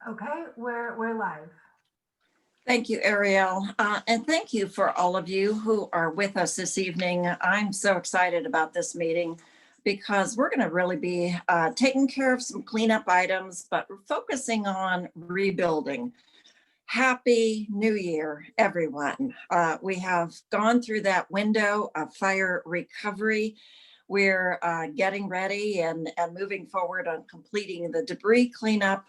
Okay, we're live. Thank you, Ariel. And thank you for all of you who are with us this evening. I'm so excited about this meeting because we're going to really be taking care of some cleanup items, but we're focusing on rebuilding. Happy New Year, everyone. We have gone through that window of fire recovery. We're getting ready and moving forward on completing the debris cleanup.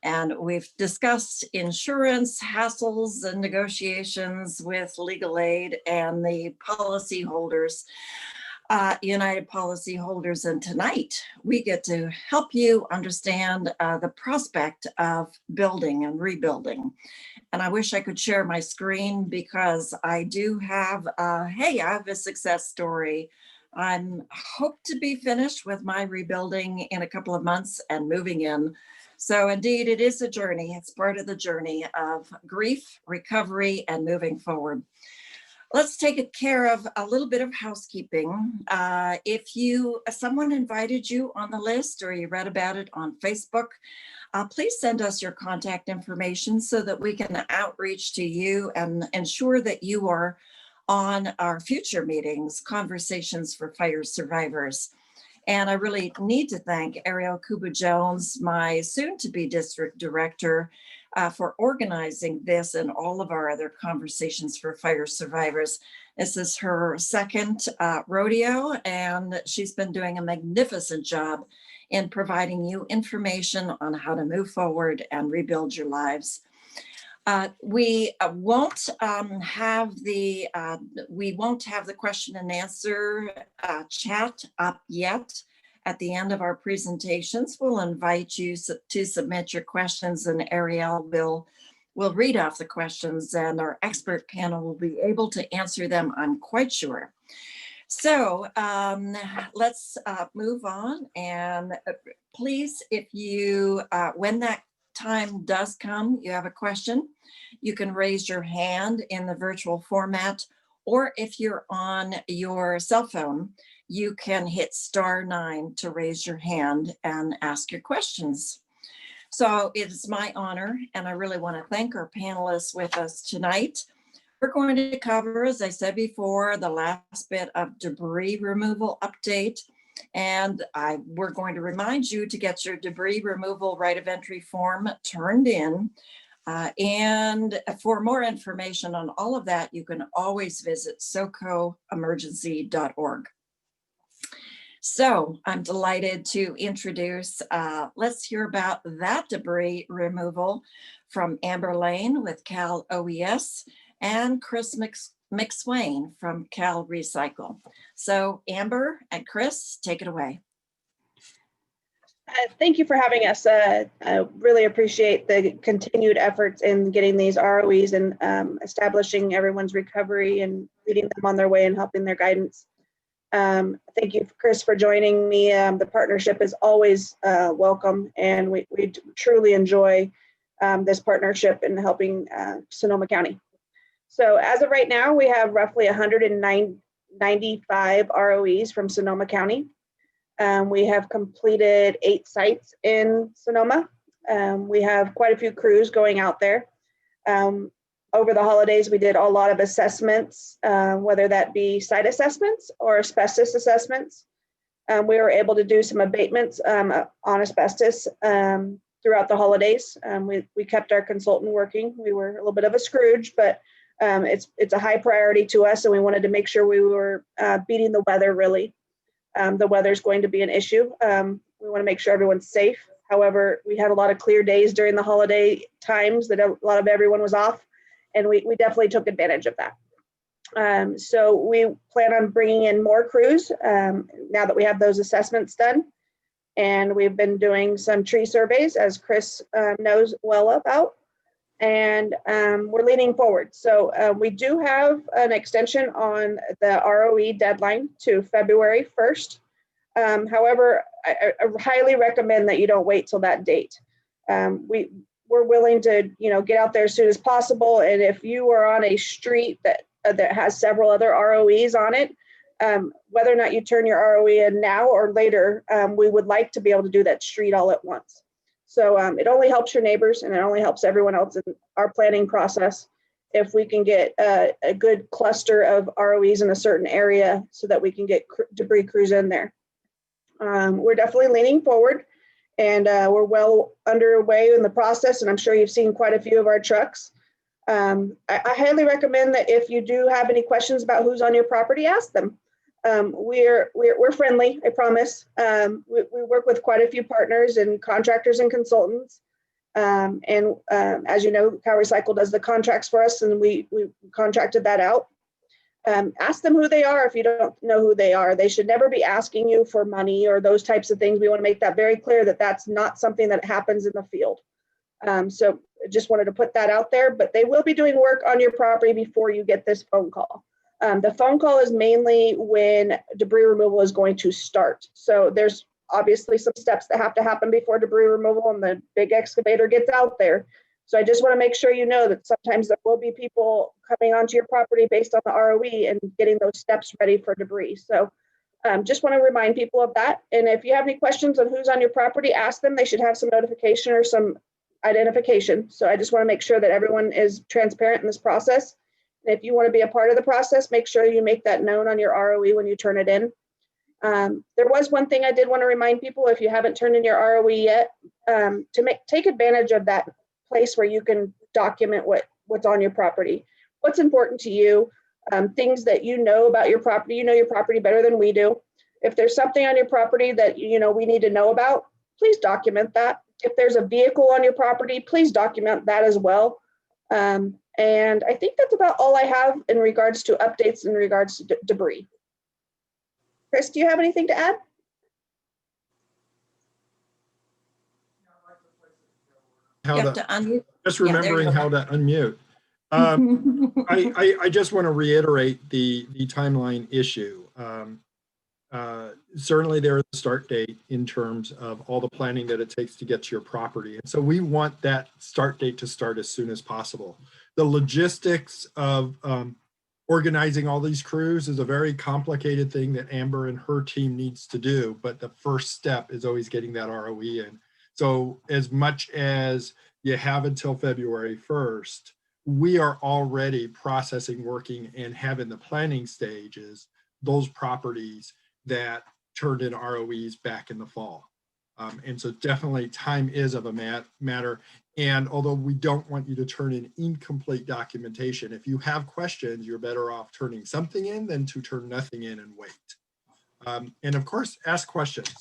And we've discussed insurance, hassles, and negotiations with legal aid and the policyholders, United policyholders. And tonight we get to help you understand the prospect of building and rebuilding. And I wish I could share my screen because I do have, hey, I have a success story. I hope to be finished with my rebuilding in a couple of months and moving in. So indeed, it is a journey. It's part of the journey of grief, recovery, and moving forward. Let's take care of a little bit of housekeeping. If someone invited you on the list or you read about it on Facebook, please send us your contact information so that we can outreach to you and ensure that you are on our future meetings, Conversations for Fire Survivors. And I really need to thank Ariel Kuba-Jones, my soon-to-be district director, for organizing this and all of our other Conversations for Fire Survivors. This is her second rodeo, and she's been doing a magnificent job in providing you information on how to move forward and rebuild your lives. We won't have the question and answer chat up yet. At the end of our presentations, we'll invite you to submit your questions, and Ariel will read off the questions, and our expert panel will be able to answer them, I'm quite sure. So let's move on, and please, if you, when that time does come, you have a question, you can raise your hand in the virtual format, or if you're on your cell phone, you can hit *9 to raise your hand and ask your questions. So it's my honor, and I really want to thank our panelists with us tonight. We're going to cover, as I said before, the last bit of debris removal update. And we're going to remind you to get your debris removal right of entry form turned in. And for more information on all of that, you can always visit socoemergency.org. So I'm delighted to introduce, let's hear about that debris removal from Amber Lane with CalOES and Chris McSwain from CalRecycle. So Amber and Chris, take it away. Thank you for having us. I really appreciate the continued efforts in getting these ROEs and establishing everyone's recovery and leading them on their way and helping their guidance. Thank you, Chris, for joining me. The partnership is always welcome, and we truly enjoy this partnership in helping Sonoma County. So as of right now, we have roughly 195 ROEs from Sonoma County. We have completed 8 sites in Sonoma. We have quite a few crews going out there. Over the holidays, we did a lot of assessments, whether that be site assessments or asbestos assessments. We were able to do some abatements on asbestos throughout the holidays. We kept our consultant working. We were a little bit of a Scrooge, but it's a high priority to us, and we wanted to make sure we were beating the weather, really. The weather is going to be an issue. We want to make sure everyone's safe. However, we had a lot of clear days during the holiday times that a lot of everyone was off, and we definitely took advantage of that. So we plan on bringing in more crews now that we have those assessments done. And we've been doing some tree surveys, as Chris knows well about. And we're leaning forward. So we do have an extension on the ROE deadline to February 1st. However, I highly recommend that you don't wait till that date. We're willing to, get out there as soon as possible. And if you are on a street that has several other ROEs on it, whether or not you turn your ROE in now or later, we would like to be able to do that street all at once. So it only helps your neighbors and it only helps everyone else in our planning process if we can get a good cluster of ROEs in a certain area so that we can get debris crews in there. We're definitely leaning forward, and we're well underway in the process, and I'm sure you've seen quite a few of our trucks. I highly recommend that if you do have any questions about who's on your property, ask them. We're friendly, I promise. We work with quite a few partners and contractors and consultants. As you know, CalRecycle does the contracts for us, and we contracted that out. Ask them who they are if you don't know who they are. They should never be asking you for money or those types of things. We want to make that very clear that that's not something that happens in the field. So I just wanted to put that out there, but they will be doing work on your property before you get this phone call. The phone call is mainly when debris removal is going to start. So there's obviously some steps that have to happen before debris removal and the big excavator gets out there. So I just want to make sure you know that sometimes there will be people coming onto your property based on the ROE and getting those steps ready for debris. So just want to remind people of that. And if you have any questions on who's on your property, ask them. They should have some notification or some identification. So I just want to make sure that everyone is transparent in this process. And if you want to be a part of the process, make sure you make that known on your ROE when you turn it in. There was one thing I did want to remind people, if you haven't turned in your ROE yet, to take advantage of that place where you can document what's on your property, what's important to you, things that you know about your property. You know your property better than we do. If there's something on your property that we need to know about, please document that. If there's a vehicle on your property, please document that as well. And I think that's about all I have in regards to updates in regards to debris. Chris, do you have anything to add? You have to unmute. Just Yeah, remembering how to unmute. I just want to reiterate the timeline issue. Certainly there is a start date in terms of all the planning that it takes to get to your property. And so we want that start date to start as soon as possible. The logistics of organizing all these crews is a very complicated thing that Amber and her team needs to do. But the first step is always getting that ROE in. So as much as you have until February 1st, we are already processing, working, and have in the planning stages those properties that turned in ROEs back in the fall. And so definitely time is of a matter. And although we don't want you to turn in incomplete documentation, if you have questions, you're better off turning something in than to turn nothing in and wait. And of course, ask questions.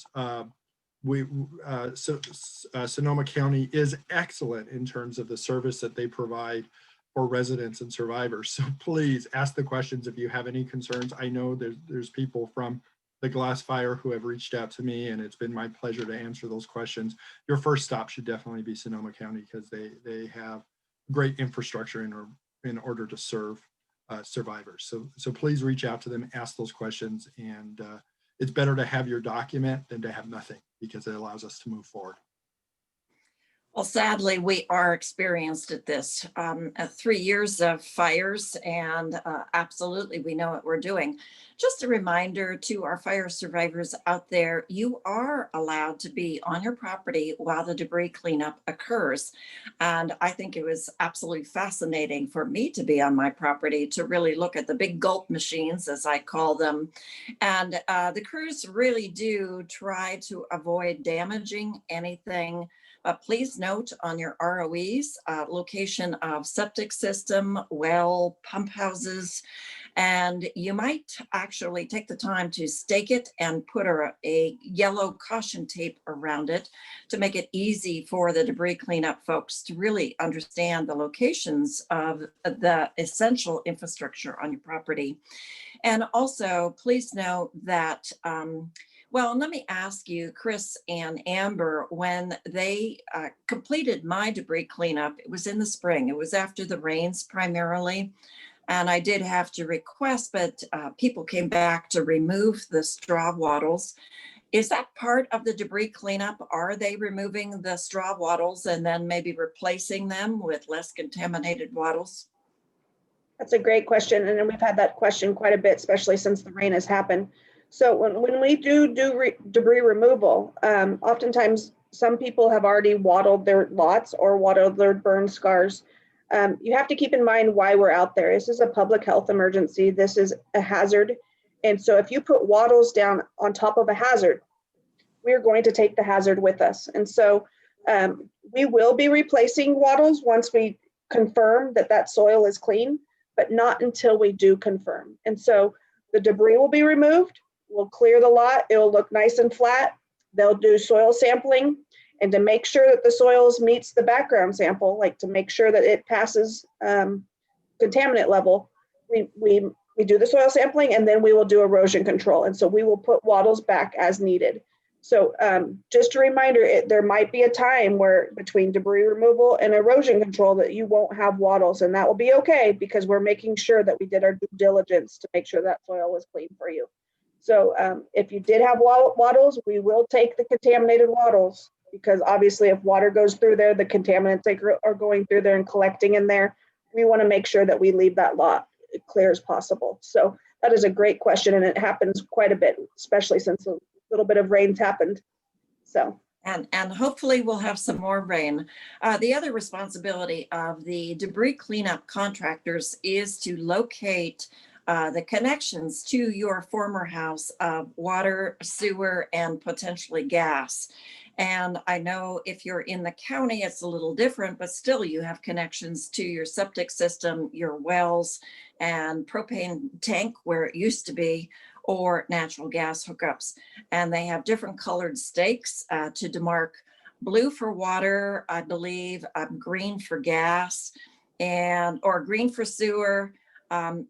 Sonoma County is excellent in terms of the service that they provide for residents and survivors. So please ask the questions if you have any concerns. I know there's people from the glass fire who have reached out to me, and it's been my pleasure to answer those questions. Your first stop should definitely be Sonoma County because they have great infrastructure in order to serve survivors. So please reach out to them, ask those questions, and it's better to have your document than to have nothing because it allows us to move forward. Well, sadly, we are experienced at this. 3 years of fires, and absolutely, we know what we're doing. Just a reminder to our fire survivors out there, you are allowed to be on your property while the debris cleanup occurs. And I think it was absolutely fascinating for me to be on my property to really look at the big gulp machines, as I call them. And the crews really do try to avoid damaging anything. Please note on your ROEs, location of septic system, well, pump houses, and you might actually take the time to stake it and put a yellow caution tape around it to make it easy for the debris cleanup folks to really understand the locations of the essential infrastructure on your property. And also, please note that well, let me ask you, Chris and Amber, when they completed my debris cleanup, it was in the spring. It was after the rains primarily. And I did have to request, but people came back to remove the straw wattles. Is that part of the debris cleanup? Are they removing the straw wattles and then maybe replacing them with less contaminated wattles? That's a great question. And we've had that question quite a bit, especially since the rain has happened. So when we do debris removal, oftentimes some people have already wattled their lots or wattled their burn scars. You have to keep in mind why we're out there. This is a public health emergency. This is a hazard. And so if you put wattles down on top of a hazard, we're going to take the hazard with us. And so we will be replacing wattles once we confirm that that soil is clean, but not until we do confirm. And so the debris will be removed. We'll clear the lot. It'll look nice and flat. They'll do soil sampling. And to make sure that the soils meets the background sample, like to make sure that it passes contaminant level, we do the soil sampling, and then we will do erosion control. And so we will put wattles back as needed. So just a reminder, there might be a time where between debris removal and erosion control that you won't have wattles, and that will be okay because we're making sure that we did our due diligence to make sure that soil was clean for you. So if you did have wattles, we will take the contaminated wattles, because obviously if water goes through there, the contaminants are going through there and collecting in there. We want to make sure that we leave that lot as clear as possible. So that is a great question, and it happens quite a bit, especially since a little bit of rain's happened. So. And hopefully we'll have some more rain. The other responsibility of the debris cleanup contractors is to locate the connections to your former house of water, sewer, and potentially gas. And I know if you're in the county, it's a little different, but still you have connections to your septic system, your wells, and propane tank where it used to be, or natural gas hookups. And they have different colored stakes to demark: blue for water, I believe, green for gas, or green for sewer,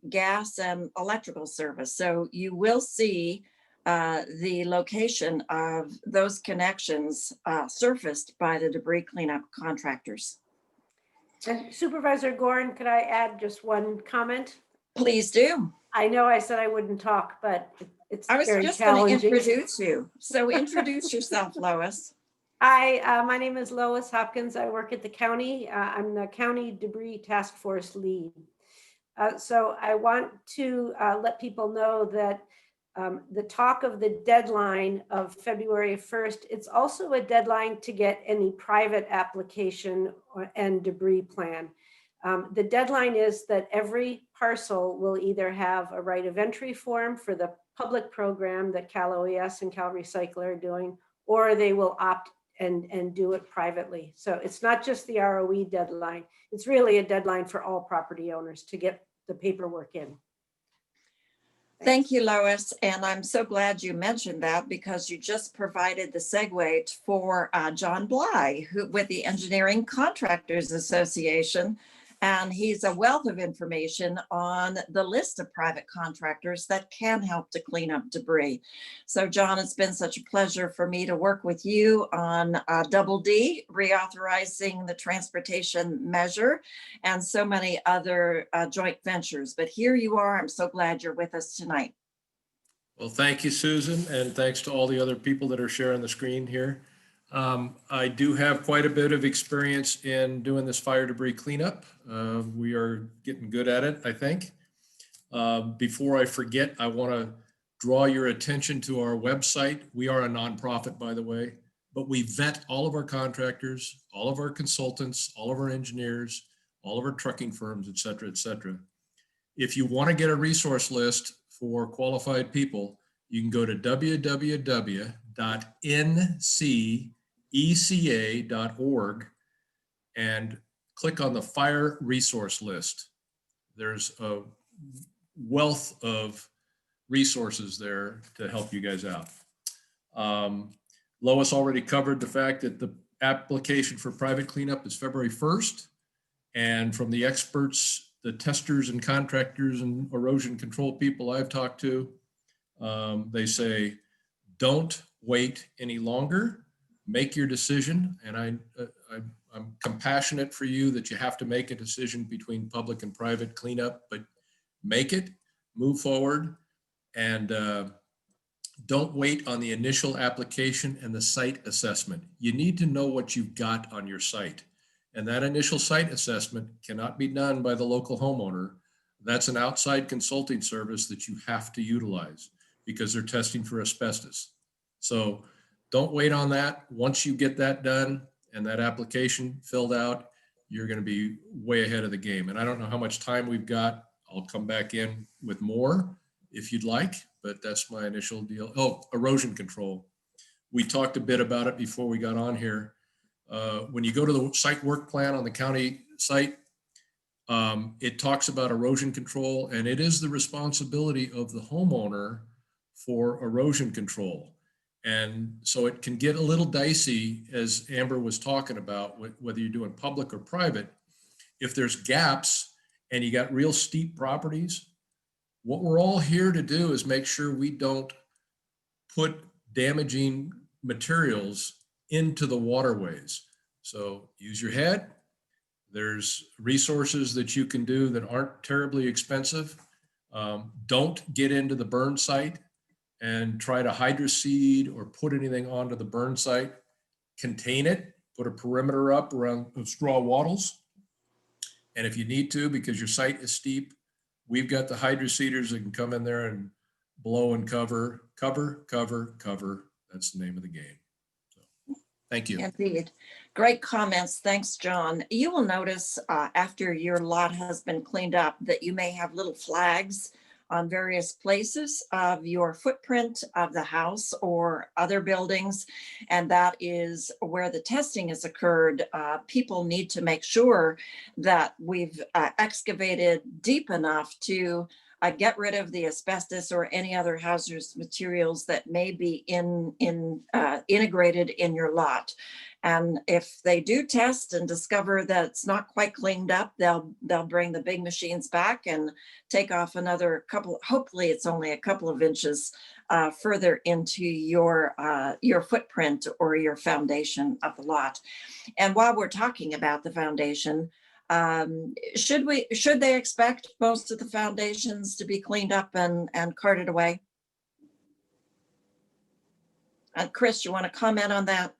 gas and electrical service. So you will see the location of those connections surfaced by the debris cleanup contractors. And Supervisor Gorin, could I add just one comment? Please do. I know I said I wouldn't talk, but it's I was very just going to challenging. introduce you. So introduce yourself, Lois. Hi, my name is Lois Hopkins. I work at the county. I'm the County Debris Task Force lead. So I want to let people know that the talk of the deadline of February 1st, it's also a deadline to get any private application and debris plan. The deadline is that every parcel will either have a right of entry form for the public program that CalOES and CalRecycle are doing, or they will opt and do it privately. So it's not just the ROE deadline. It's really a deadline for all property owners to get the paperwork in. Thank you, Lois. And I'm so glad you mentioned that, because you just provided the segue for John Bly, who with the Engineering Contractors Association. And he's a wealth of information on the list of private contractors that can help to clean up debris. So John, it's been such a pleasure for me to work with you on Double D, reauthorizing the transportation measure, and so many other joint ventures. But here you are. I'm so glad you're with us tonight. Well, thank you, Susan, and thanks to all the other people that are sharing the screen here. I do have quite a bit of experience in doing this fire debris cleanup. We are getting good at it, I think. Before I forget, I want to draw your attention to our website. We are a nonprofit, by the way, but we vet all of our contractors, all of our consultants, all of our engineers, all of our trucking firms, et cetera, et cetera. If you want to get a resource list for qualified people, you can go to www.nceca.org and click on the fire resource list. There's a wealth of resources there to help you guys out. Lois already covered the fact that the application for private cleanup is February 1st. And from the experts, the testers and contractors and erosion control people I've talked to, they say, don't wait any longer, make your decision. And I'm compassionate for you that you have to make a decision between public and private cleanup, but make it, move forward, and don't wait on the initial application and the site assessment. You need to know what you've got on your site. And that initial site assessment cannot be done by the local homeowner. That's an outside consulting service that you have to utilize because they're testing for asbestos. So don't wait on that. Once you get that done and that application filled out, you're going to be way ahead of the game. And I don't know how much time we've got. I'll come back in with more if you'd like, but that's my initial deal. Oh, erosion control. We talked a bit about it before we got on here. When you go to the site work plan on the county site, it talks about erosion control, and it is the responsibility of the homeowner for erosion control. And so it can get a little dicey, as Amber was talking about, whether you're doing public or private. If there's gaps and you got real steep properties, what we're all here to do is make sure we don't put damaging materials into the waterways. So use your head. There's resources that you can do that aren't terribly expensive. Don't get into the burn site and try to hydroseed or put anything onto the burn site. Contain it, put a perimeter up around straw wattles. And if you need to, because your site is steep, we've got the hydroseeders that can come in there and blow and cover. That's the name of the game. So, thank you. Indeed. Great comments. Thanks, John. You will notice after your lot has been cleaned up that you may have little flags on various places of your footprint of the house or other buildings. And that is where the testing has occurred. People need to make sure that we've excavated deep enough to get rid of the asbestos or any other hazardous materials that may be integrated in your lot. And if they do test and discover that it's not quite cleaned up, they'll bring the big machines back and take off another couple, hopefully it's only a couple of inches further into your footprint or your foundation of the lot. And while we're talking about the foundation, should they expect most of the foundations to be cleaned up and carted away? Chris, you want to comment on that?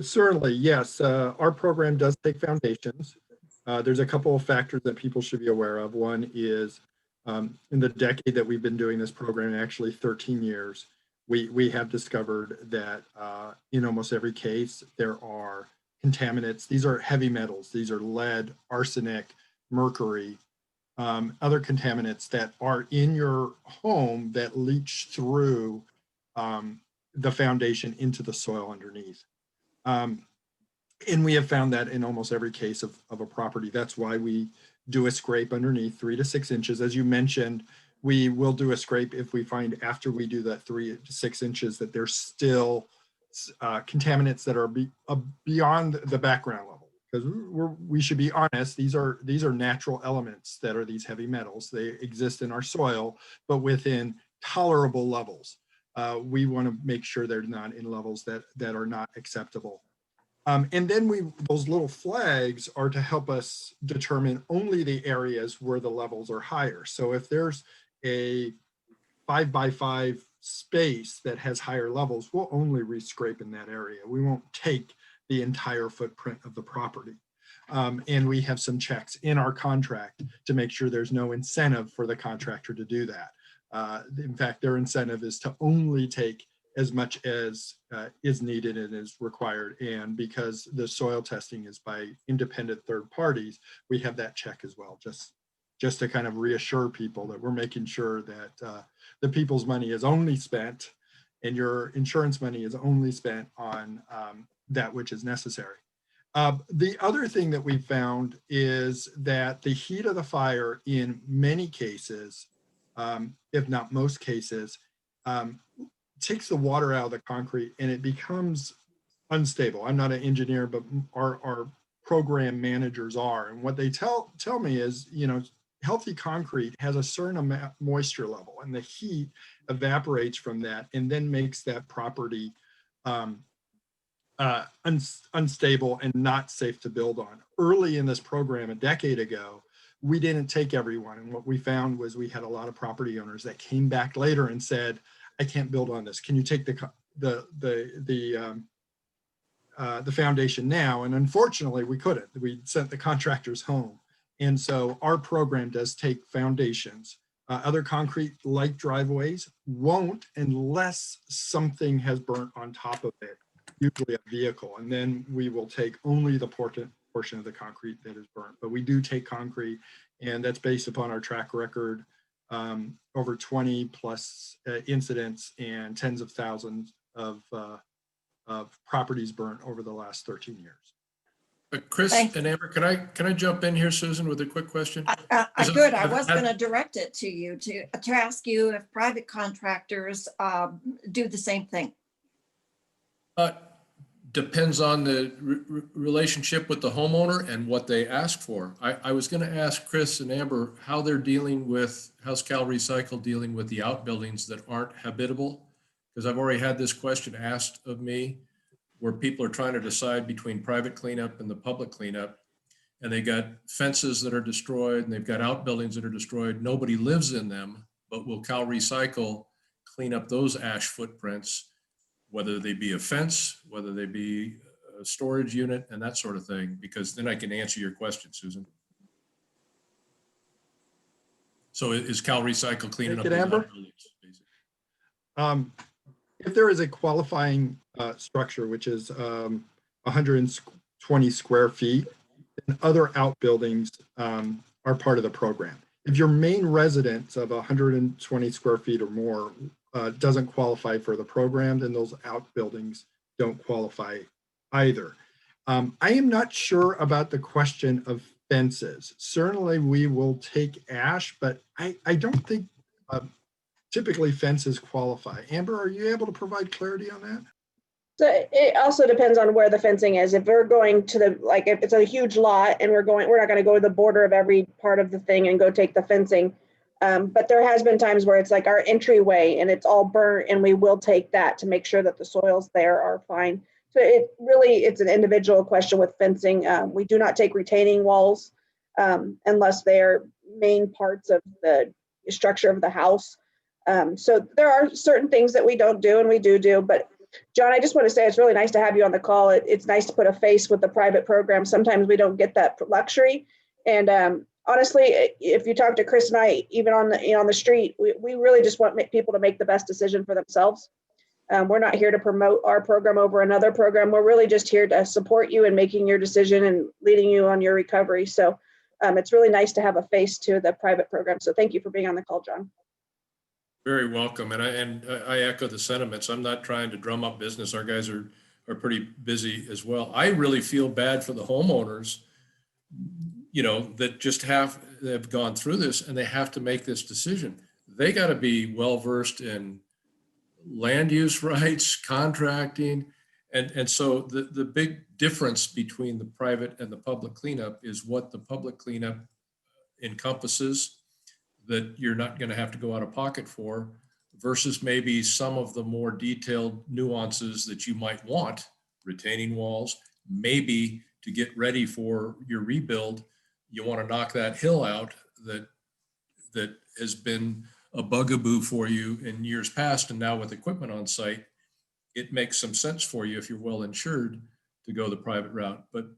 Certainly, yes. Our program does take foundations. There's a couple of factors that people should be aware of. One is in the decade that we've been doing this program, actually 13 years, we have discovered that in almost every case, there are contaminants. These are heavy metals. These are lead, arsenic, mercury, other contaminants that are in your home that leach through the foundation into the soil underneath. And we have found that in almost every case of a property. That's why we do a scrape underneath 3 to 6 inches. As you mentioned, we will do a scrape if we find after we do that 3 to 6 inches that there's still contaminants that are beyond the background level. Because we should be honest, these are natural elements that are these heavy metals. They exist in our soil, but within tolerable levels. We want to make sure they're not in levels that are not acceptable. And then those little flags are to help us determine only the areas where the levels are higher. So if there's a 5x5 space that has higher levels, we'll only re-scrape in that area. We won't take the entire footprint of the property. And we have some checks in our contract to make sure there's no incentive for the contractor to do that. In fact, their incentive is to only take as much as is needed and is required. And because the soil testing is by independent third parties, we have that check as well, just to kind of reassure people that we're making sure that the people's money is only spent and your insurance money is only spent on that which is necessary. The other thing that we found is that the heat of the fire in many cases, if not most cases, takes the water out of the concrete and it becomes unstable. I'm not an engineer, but our program managers are. And what they tell me is, healthy concrete has a certain amount of moisture level and the heat evaporates from that and then makes that property unstable and not safe to build on. Early in this program, a decade ago, we didn't take everyone. And what we found was we had a lot of property owners that came back later and said, I can't build on this. Can you take the foundation now? And unfortunately, we couldn't. We sent the contractors home. And so our program does take foundations. Other concrete like driveways won't unless something has burnt on top of it, usually a vehicle. And then we will take only the portion of the concrete that is burnt. But we do take concrete, and that's based upon our track record, over 20 plus incidents and tens of thousands of properties burnt over the last 13 years. Chris Thank and Amber, can I jump in here, Susan, with a quick question? Good. I I've was had- going to direct it to you to ask you if private contractors do the same thing. Depends on the relationship with the homeowner and what they ask for. I was going to ask Chris and Amber how they're dealing with, how's CalRecycle dealing with the outbuildings that aren't habitable? Because I've already had this question asked of me, where people are trying to decide between private cleanup and the public cleanup. And they got fences that are destroyed and they've got outbuildings that are destroyed. Nobody lives in them, but will CalRecycle clean up those ash footprints, whether they be a fence, whether they be a storage unit and that sort of thing, because then I can answer your question, Susan. So is CalRecycle cleaning up Take it, those Amber? outbuildings, basically? If there is a qualifying structure, which is 120 square feet, then other outbuildings are part of the program. If your main residence of 120 square feet or more doesn't qualify for the program, then those outbuildings don't qualify either. I am not sure about the question of fences. Certainly we will take ash, but I don't think typically fences qualify. Amber, are you able to provide clarity on that? So it also depends on where the fencing is. If we're going to the, like, if it's a huge lot and we're not going to go to the border of every part of the thing and go take the fencing. But there has been times where it's like our entryway and it's all burnt, and we will take that to make sure that the soils there are fine. So it's an individual question with fencing. We do not take retaining walls unless they're main parts of the structure of the house. So there are certain things that we don't do and we do, but John, I just want to say it's really nice to have you on the call. It's nice to put a face with the private program. Sometimes we don't get that luxury. And honestly, if you talk to Chris and I, even on the street, we really just want people to make the best decision for themselves. We're not here to promote our program over another program. We're really just here to support you in making your decision and leading you on your recovery. So it's really nice to have a face to the private program. So thank you for being on the call, John. Very welcome. And I echo the sentiments. I'm not trying to drum up business. Our guys are pretty busy as well. I really feel bad for the homeowners, that just they've gone through this and they have to make this decision. They got to be well-versed in land use rights, contracting. And so the big difference between the private and the public cleanup is what the public cleanup encompasses that you're not going to have to go out of pocket for, versus maybe some of the more detailed nuances that you might want, retaining walls, maybe to get ready for your rebuild, you want to knock that hill out that has been a bugaboo for you in years past. And now with equipment on site, it makes some sense for you if you're well insured to go the private route. But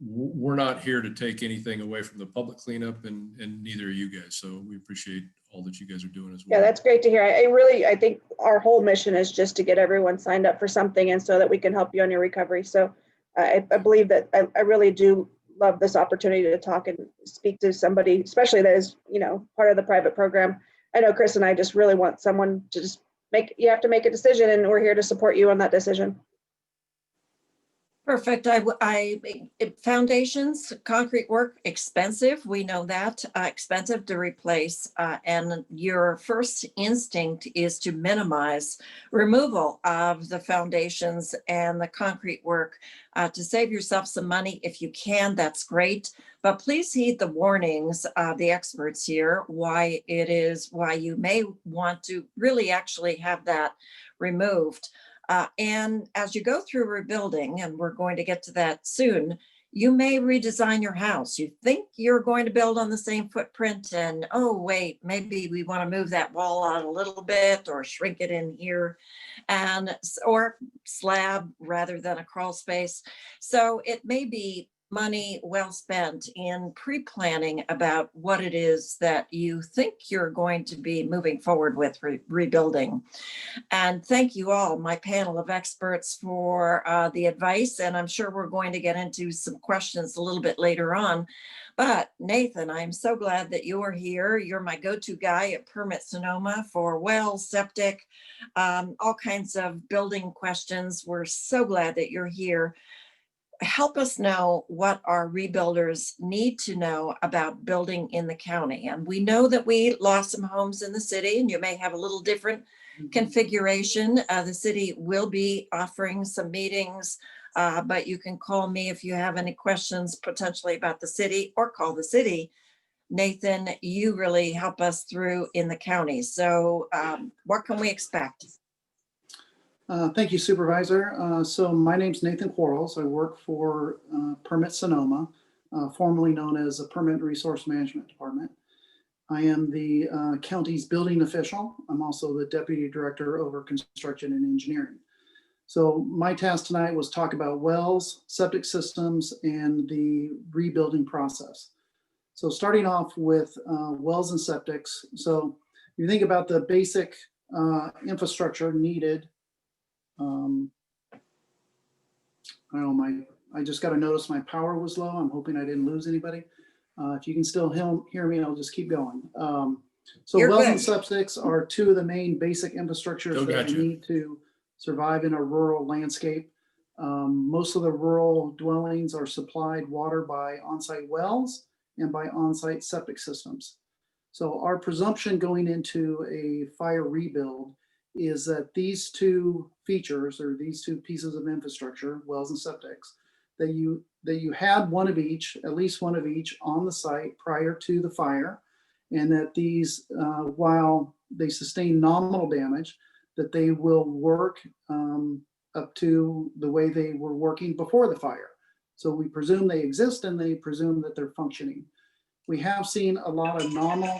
we're not here to take anything away from the public cleanup, and neither are you guys. So we appreciate all that you guys are doing as well. Yeah, that's great to hear. I think our whole mission is just to get everyone signed up for something, and so that we can help you on your recovery. So I believe that I really do love this opportunity to talk and speak to somebody, especially that is, part of the private program. I know Chris and I just really want someone to you have to make a decision, and we're here to support you on that decision. Perfect. Foundations, concrete work, expensive. We know that, expensive to replace. And your first instinct is to minimize removal of the foundations and the concrete work to save yourself some money. If you can, that's great. But please heed the warnings of the experts here, why you may want to really actually have that removed. And as you go through rebuilding, and we're going to get to that soon, you may redesign your house. You think you're going to build on the same footprint, and oh wait, maybe we want to move that wall out a little bit or shrink it in here, or slab rather than a crawl space. So it may be money well spent in pre-planning about what it is that you think you're going to be moving forward with rebuilding. And thank you all, my panel of experts, for the advice. And I'm sure we're going to get into some questions a little bit later on. But Nathan, I'm so glad that you're here. You're my go-to guy at Permit Sonoma for wells, septic, all kinds of building questions. We're so glad that you're here. Help us know what our rebuilders need to know about building in the county. And we know that we lost some homes in the city, and you may have a little different configuration. The city will be offering some meetings, but you can call me if you have any questions potentially about the city, or call the city. Nathan, you really help us through in the county. So what can we expect? Thank you, Supervisor. So my name's Nathan Quarles. I work for Permit Sonoma, formerly known as the Permit Resource Management Department. I am the county's building official. I'm also the Deputy Director over Construction and Engineering. So my task tonight was talk about wells, septic systems, and the rebuilding process. So starting off with wells and septics. So you think about the basic infrastructure needed. I don't know, I just got a notice my power was low. I'm hoping I didn't lose anybody. If you can still hear me, I'll just keep going. So You're wells good. and septics are two of the main basic infrastructures Still that got we you. need to survive in a rural landscape. Most of the rural dwellings are supplied water by on-site wells and by on-site septic systems. So our presumption going into a fire rebuild is that these two features, or these two pieces of infrastructure, wells and septics, that you had one of each, at least one of each on the site prior to the fire, and that these, while they sustain nominal damage, that they will work up to the way they were working before the fire. So we presume they exist, and they presume that they're functioning. We have seen a lot of nominal,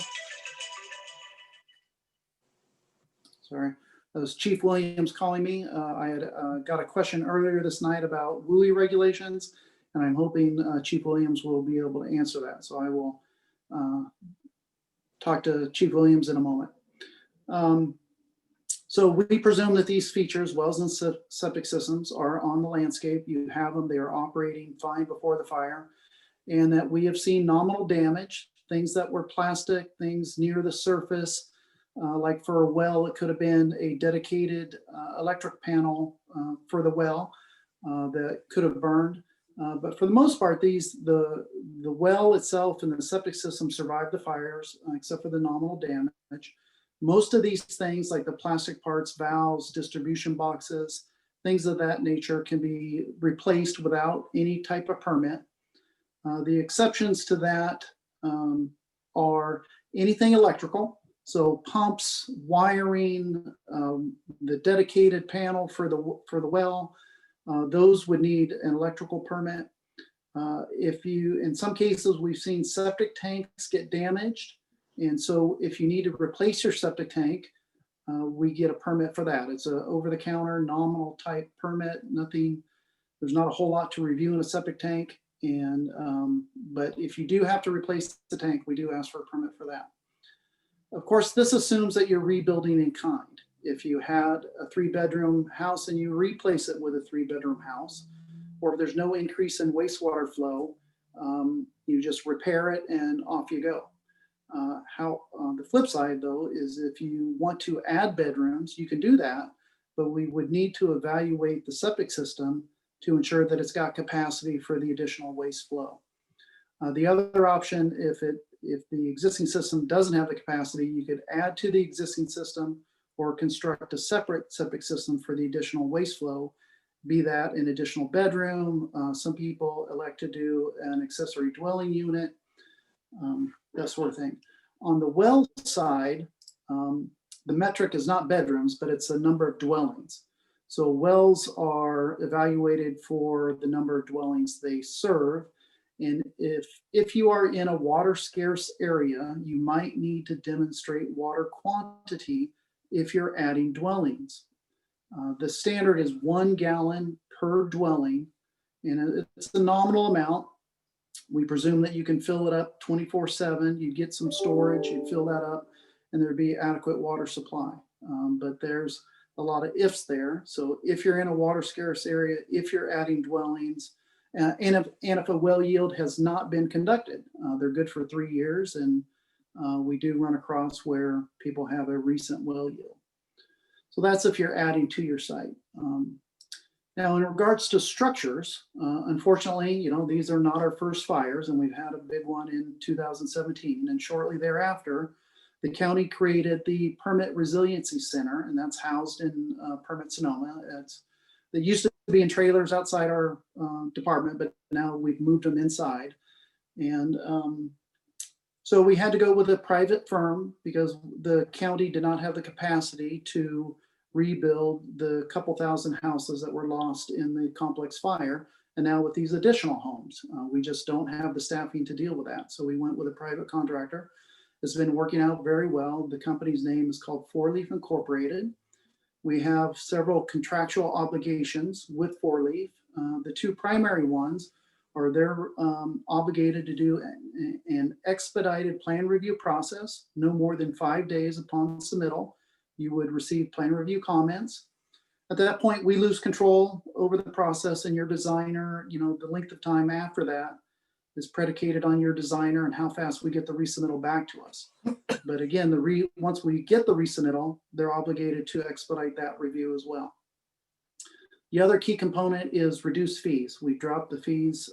sorry, that was Chief Williams calling me. I had got a question earlier this night about WUI regulations, and I'm hoping Chief Williams will be able to answer that. So I will talk to Chief Williams in a moment. So we presume that these features, wells and septic systems, are on the landscape. You have them, they are operating fine before the fire, and that we have seen nominal damage, things that were plastic, things near the surface. Like for a well, it could have been a dedicated electric panel for the well that could have burned. But for the most part, the well itself and the septic system survived the fires, except for the nominal damage. Most of these things, like the plastic parts, valves, distribution boxes, things of that nature, can be replaced without any type of permit. The exceptions to that are anything electrical. So pumps, wiring, the dedicated panel for the well, those would need an electrical permit. In some cases, we've seen septic tanks get damaged. And so if you need to replace your septic tank, we get a permit for that. It's a over-the-counter nominal type permit. There's not a whole lot to review in a septic tank. But if you do have to replace the tank, we do ask for a permit for that. Of course, this assumes that you're rebuilding in kind. If you had a 3-bedroom house and you replace it with a 3-bedroom house, or if there's no increase in wastewater flow, you just repair it and off you go. On the flip side, though, is if you want to add bedrooms, you can do that, but we would need to evaluate the septic system to ensure that it's got capacity for the additional waste flow. The other option, if the existing system doesn't have the capacity, you could add to the existing system or construct a separate septic system for the additional waste flow, be that an additional bedroom. Some people elect to do an accessory dwelling unit, that sort of thing. On the well side, the metric is not bedrooms, but it's a number of dwellings. So wells are evaluated for the number of dwellings they serve. And if you are in a water scarce area, you might need to demonstrate water quantity if you're adding dwellings. The standard is 1 gallon per dwelling, and it's a nominal amount. We presume that you can fill it up 24/7. You'd get some storage, you'd fill that up, and there'd be adequate water supply. But there's a lot of ifs there. So if you're in a water scarce area, if you're adding dwellings, and if a well yield has not been conducted, they're good for 3 years. And we do run across where people have a recent well yield. So that's if you're adding to your site. Now, in regards to structures, unfortunately, these are not our first fires, and we've had a big one in 2017. And shortly thereafter, the county created the Permit Resiliency Center, and that's housed in Permit Sonoma. They used to be in trailers outside our department, but now we've moved them inside. And so we had to go with a private firm because the county did not have the capacity to rebuild the couple thousand houses that were lost in the complex fire. And now with these additional homes, we just don't have the staffing to deal with that. So we went with a private contractor. It's been working out very well. The company's name is called Four Leaf Incorporated. We have several contractual obligations with Four Leaf. The two primary ones are they're obligated to do an expedited plan review process, no more than 5 days upon submittal. You would receive plan review comments. At that point, we lose control over the process, and your designer, the length of time after that is predicated on your designer and how fast we get the resubmittal back to us. But again, once we get the resubmittal, they're obligated to expedite that review as well. The other key component is reduced fees. We dropped the fees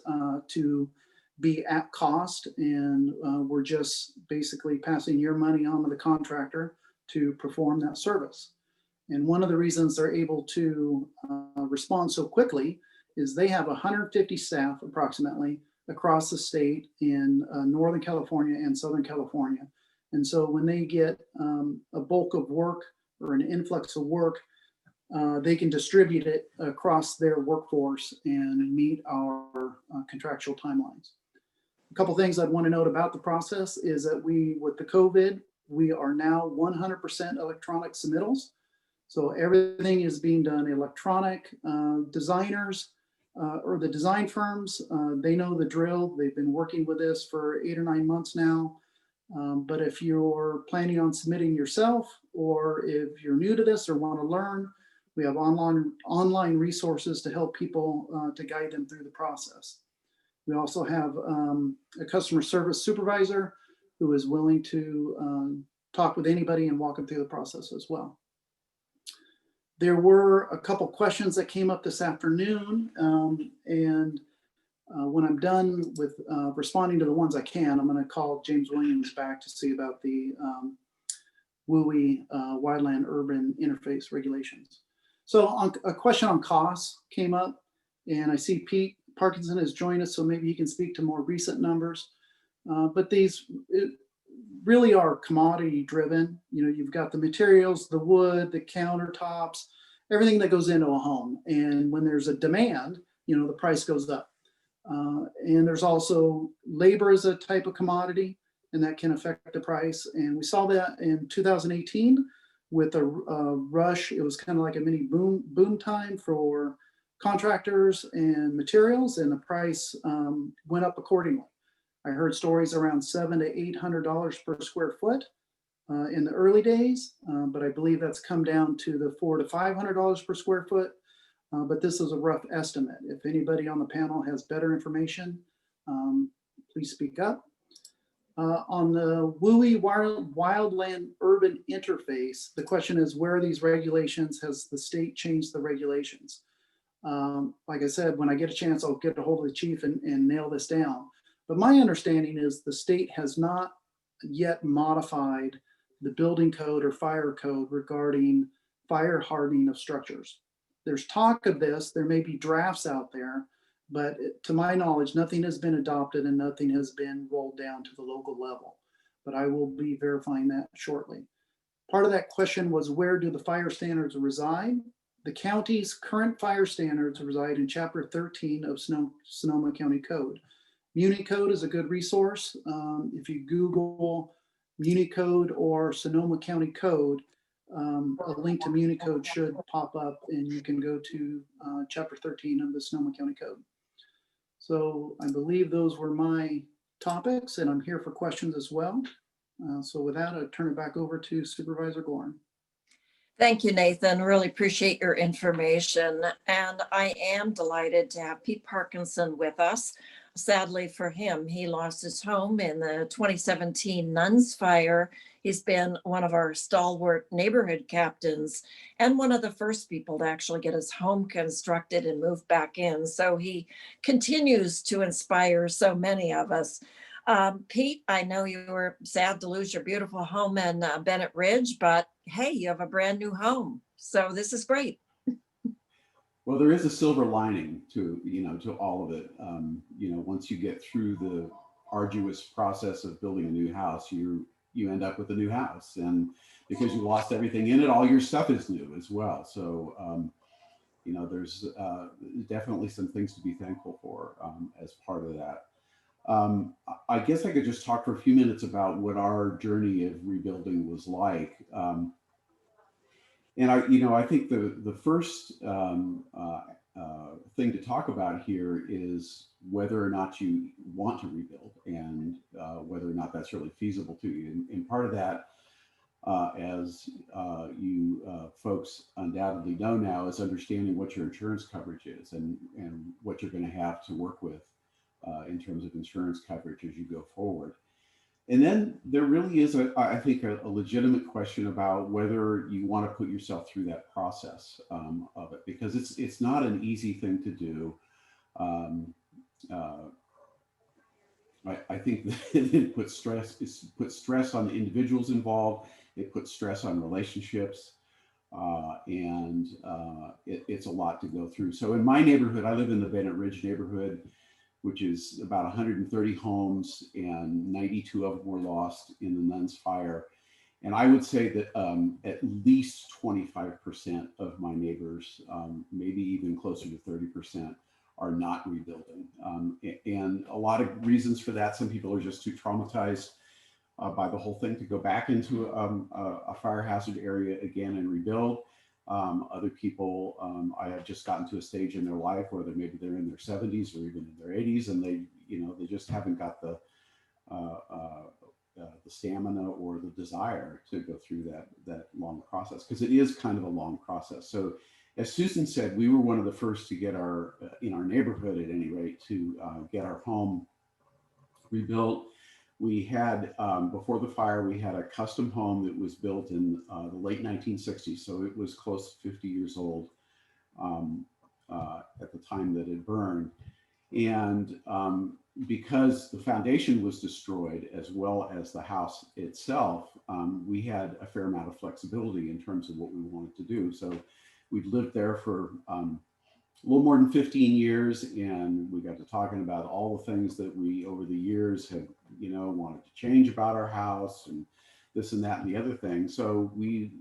to be at cost, and we're just basically passing your money on to the contractor to perform that service. And one of the reasons they're able to respond so quickly is they have 150 staff approximately across the state in Northern California and Southern California. And so when they get a bulk of work or an influx of work, they can distribute it across their workforce and meet our contractual timelines. A couple things I'd want to note about the process is that with the COVID, we are now 100% electronic submittals. So everything is being done electronic. Designers or the design firms, they know the drill. They've been working with this for 8 or 9 months now. But if you're planning on submitting yourself, or if you're new to this or want to learn, we have online resources to help people to guide them through the process. We also have a customer service supervisor who is willing to talk with anybody and walk them through the process as well. There were a couple questions that came up this afternoon, and when I'm done with responding to the ones I can, I'm going to call James Williams back to see about the WUI wildland urban interface regulations. So a question on costs came up, and I see Pete Parkinson has joined us, so maybe he can speak to more recent numbers. But these really are commodity driven. You've got the materials, the wood, the countertops, everything that goes into a home. And when there's a demand, the price goes up. And there's also labor as a type of commodity, and that can affect the price. And we saw that in 2018 with a rush. It was kind of like a mini boom time for contractors and materials, and the price went up accordingly. I heard stories around $700 to $800 per square foot in the early days, but I believe that's come down to the $400 to $500 per square foot. But this is a rough estimate. If anybody on the panel has better information, please speak up. On the WUI wildland urban interface, the question is, where are these regulations? Has the state changed the regulations? Like I said, when I get a chance, I'll get a hold of the chief and nail this down. But my understanding is the state has not yet modified the building code or fire code regarding fire hardening of structures. There's talk of this, there may be drafts out there, but to my knowledge, nothing has been adopted and nothing has been rolled down to the local level. But I will be verifying that shortly. Part of that question was, where do the fire standards reside? The county's current fire standards reside in Chapter 13 of Sonoma County Code. Muni Code is a good resource. If you Google Muni Code or Sonoma County Code, a link to Muni Code should pop up, and you can go to Chapter 13 of the Sonoma County Code. So I believe those were my topics, and I'm here for questions as well. So with that, I'll turn it back over to Supervisor Gorin. Thank you, Nathan. Really appreciate your information. And I am delighted to have Pete Parkinson with us. Sadly for him, he lost his home in the 2017 Nuns fire. He's been one of our stalwart neighborhood captains and one of the first people to actually get his home constructed and move back in. So he continues to inspire so many of us. Pete, I know you were sad to lose your beautiful home in Bennett Ridge, but hey, you have a brand new home. So this is great. Well, there is a silver lining to, to all of it. Once you get through the arduous process of building a new house, you end up with a new house. And because you lost everything in it, all your stuff is new as well. So, there's definitely some things to be thankful for as part of that. I guess I could just talk for a few minutes about what our journey of rebuilding was like. And I think the first thing to talk about here is whether or not you want to rebuild and whether or not that's really feasible to you. And part of that, as you folks undoubtedly know now, is understanding what your insurance coverage is and what you're going to have to work with in terms of insurance coverage as you go forward. And then there really is, I think, a legitimate question about whether you want to put yourself through that process of it, because it's not an easy thing to do. I think that it puts stress on the individuals involved. It puts stress on relationships, and it's a lot to go through. So in my neighborhood, I live in the Bennett Ridge neighborhood, which is about 130 homes, and 92 of them were lost in the Nuns fire. And I would say that at least 25% of my neighbors, maybe even closer to 30%, are not rebuilding. And a lot of reasons for that. Some people are just too traumatized by the whole thing to go back into a fire hazard area again and rebuild. Other people, I have just gotten to a stage in their life where maybe they're in their 70s or even in their 80s, and they just haven't got the stamina or the desire to go through that long process, because it is kind of a long process. So as Susan said, we were one of the first to get in our neighborhood at any rate, to get our home rebuilt. We had, before the fire, we had a custom home that was built in the late 1960s. So it was close to 50 years old at the time that it burned. And because the foundation was destroyed as well as the house itself, we had a fair amount of flexibility in terms of what we wanted to do. So we'd lived there for a little more than 15 years, and we got to talking about all the things that we over the years had wanted to change about our house, and this and that and the other thing. So we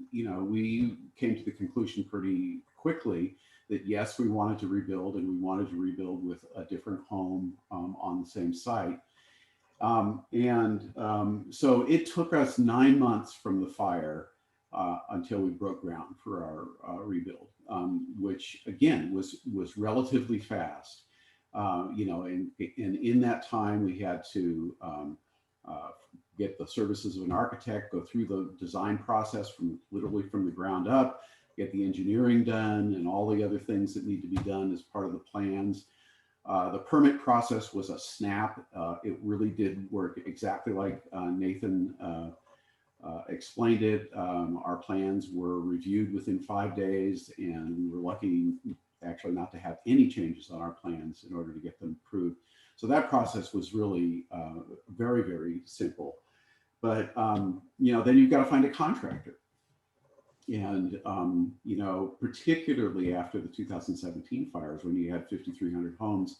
came to the conclusion pretty quickly that yes, we wanted to rebuild, and we wanted to rebuild with a different home on the same site. So it took us 9 months from the fire until we broke ground for our rebuild, which again was relatively fast. And in that time we had to get the services of an architect, go through the design process literally from the ground up, get the engineering done and all the other things that need to be done as part of the plans. The permit process was a snap. It really did work exactly like Nathan explained it. Our plans were reviewed within 5 days, and we were lucky actually not to have any changes on our plans in order to get them approved. So that process was really very, very simple. But then you've got to find a contractor. And particularly after the 2017 fires, when you had 5,300 homes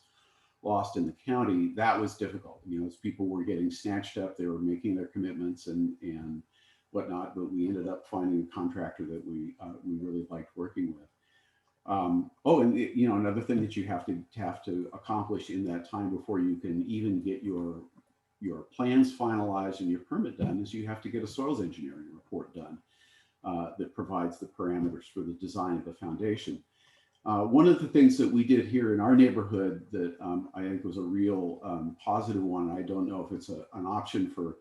lost in the county, that was difficult. As people were getting snatched up, they were making their commitments and whatnot. But we ended up finding a contractor that we really liked working with. Another thing that you have to accomplish in that time before you can even get your plans finalized and your permit done is you have to get a soils engineering report done that provides the parameters for the design of the foundation. One of the things that we did here in our neighborhood that I think was a real positive one, I don't know if it's an option for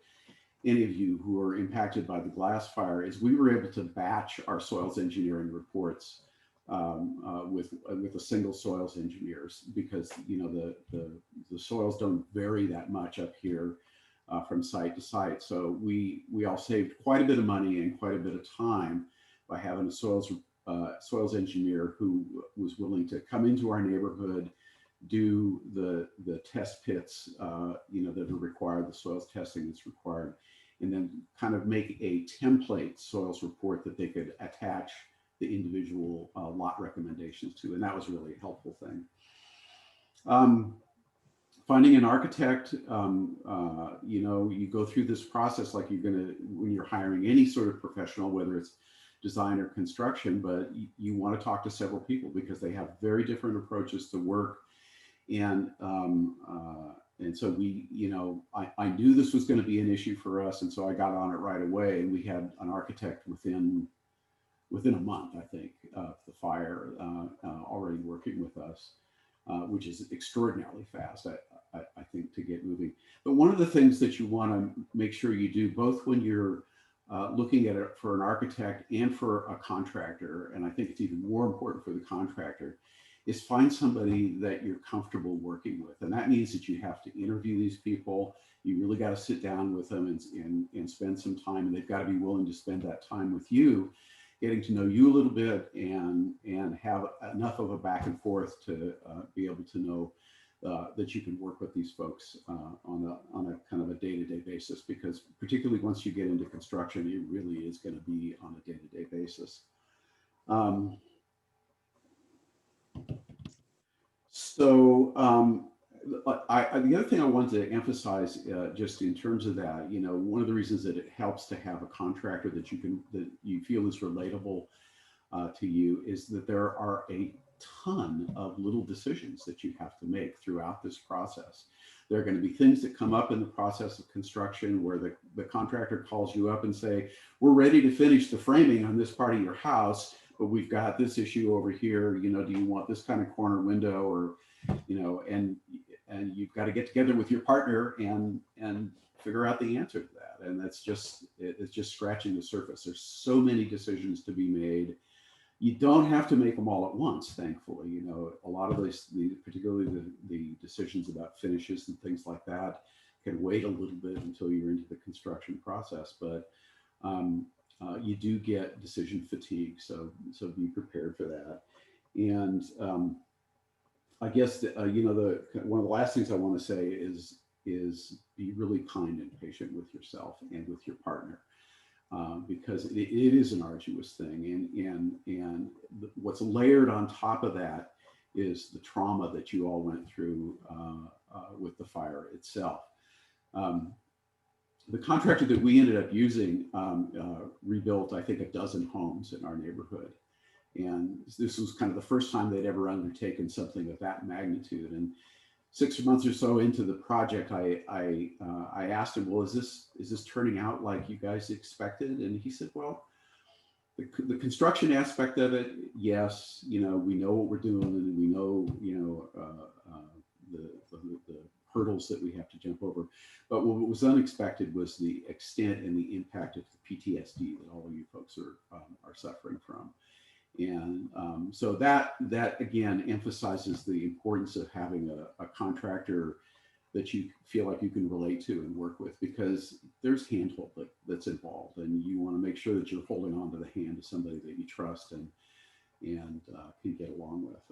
any of you who are impacted by the glass fire, is we were able to batch our soils engineering reports with a single soils engineers, because the soils don't vary that much up here from site to site. So we all saved quite a bit of money and quite a bit of time by having a soils engineer who was willing to come into our neighborhood, do the test pits, that are required, the soils testing that's required, and then kind of make a template soils report that they could attach the individual lot recommendations to. And that was really a helpful thing. Finding an architect, you go through this process like you're gonna, when you're hiring any sort of professional, whether it's design or construction, but you want to talk to several people because they have very different approaches to work. And so I knew this was going to be an issue for us. And so I got on it right away. And we had an architect within a month, I think, of the fire already working with us, which is extraordinarily fast, I think, to get moving. But one of the things that you want to make sure you do, both when you're looking at it for an architect and for a contractor, and I think it's even more important for the contractor, is find somebody that you're comfortable working with. And that means that you have to interview these people. You really got to sit down with them and spend some time, and they've got to be willing to spend that time with you, getting to know you a little bit and have enough of a back and forth to be able to know that you can work with these folks on a kind of a day-to-day basis, because particularly once you get into construction, it really is going to be on a day-to-day basis. The other thing I wanted to emphasize, just in terms of that, one of the reasons that it helps to have a contractor that you feel is relatable to you, is that there are a ton of little decisions that you have to make throughout this process. There are going to be things that come up in the process of construction where the contractor calls you up and say, we're ready to finish the framing on this part of your house, but we've got this issue over here. Do you want this kind of corner window, or, and you've got to get together with your partner and figure out the answer to that. And it's just scratching the surface. There's so many decisions to be made. You don't have to make them all at once, thankfully. A lot of particularly the decisions about finishes and things like that can wait a little bit until you're into the construction process. But you do get decision fatigue, so be prepared for that. And I guess one of the last things I want to say is be really kind and patient with yourself and with your partner. Because it is an arduous thing, and what's layered on top of that is the trauma that you all went through with the fire itself. The contractor that we ended up using rebuilt, I think, 12 homes in our neighborhood, and this was kind of the first time they'd ever undertaken something of that magnitude. And 6 months or so into the project, I asked him, well, is this turning out like you guys expected? And he said, well, the construction aspect of it, yes, we know what we're doing, and we know, the hurdles that we have to jump over. But what was unexpected was the extent and the impact of the PTSD that all of you folks are suffering from. And so that again emphasizes the importance of having a contractor that you feel like you can relate to and work with, because there's handhold that's involved, and you want to make sure that you're holding on to the hand of somebody that you trust and can get along with.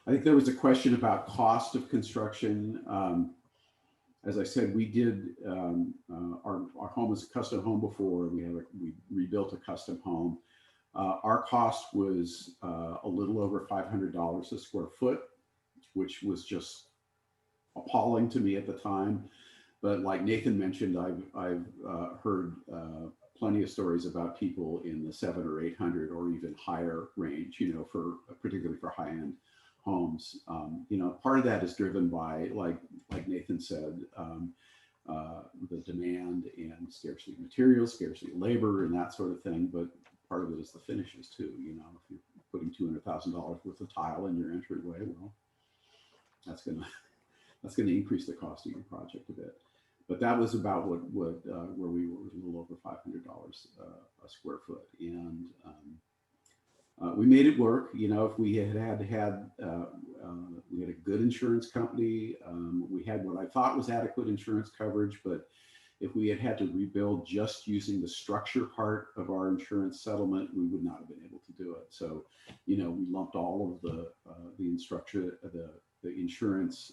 I think there was a question about cost of construction. As I said, we did our home was a custom home before. We rebuilt a custom home. Our cost was a little over $500 a square foot, which was just appalling to me at the time. But like Nathan mentioned, I've heard plenty of stories about people in the 700 or 800 or even higher range, particularly for high-end homes. Part of that is driven by, like Nathan said, the demand and scarcity of materials, scarcity of labor, and that sort of thing. But part of it is the finishes too. If putting $200,000 worth of tile in your entryway, well, that's gonna increase the cost of your project a bit. But that was about where we were, a little over $500 a square foot, and we made it work. You know, if we had we had a good insurance company, we had what I thought was adequate insurance coverage, but if we had to rebuild just using the structure part of our insurance settlement, we would not have been able to do it. So, you know, we lumped all of the insurance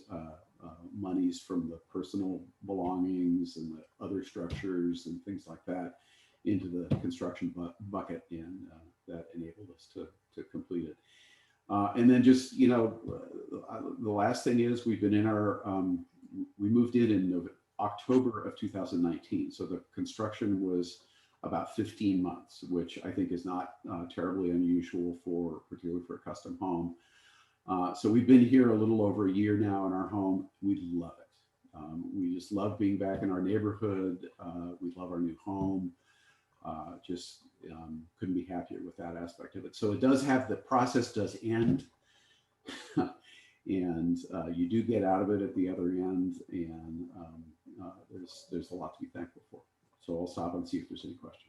monies from the personal belongings and the other structures and things like that into the construction bucket, and that enabled us to complete it. And then just, you know, the last thing is we've been in our, we moved in October of 2019. So the construction was about 15 months, which I think is not terribly unusual particularly for a custom home. So we've been here a little over a year now in our home. We love it. We just love being back in our neighborhood. We love our new home. Just couldn't be happier with that aspect of it. So it does have, the process does end and you do get out of it at the other end, and there's a lot to be thankful for. So I'll stop and see if there's any questions.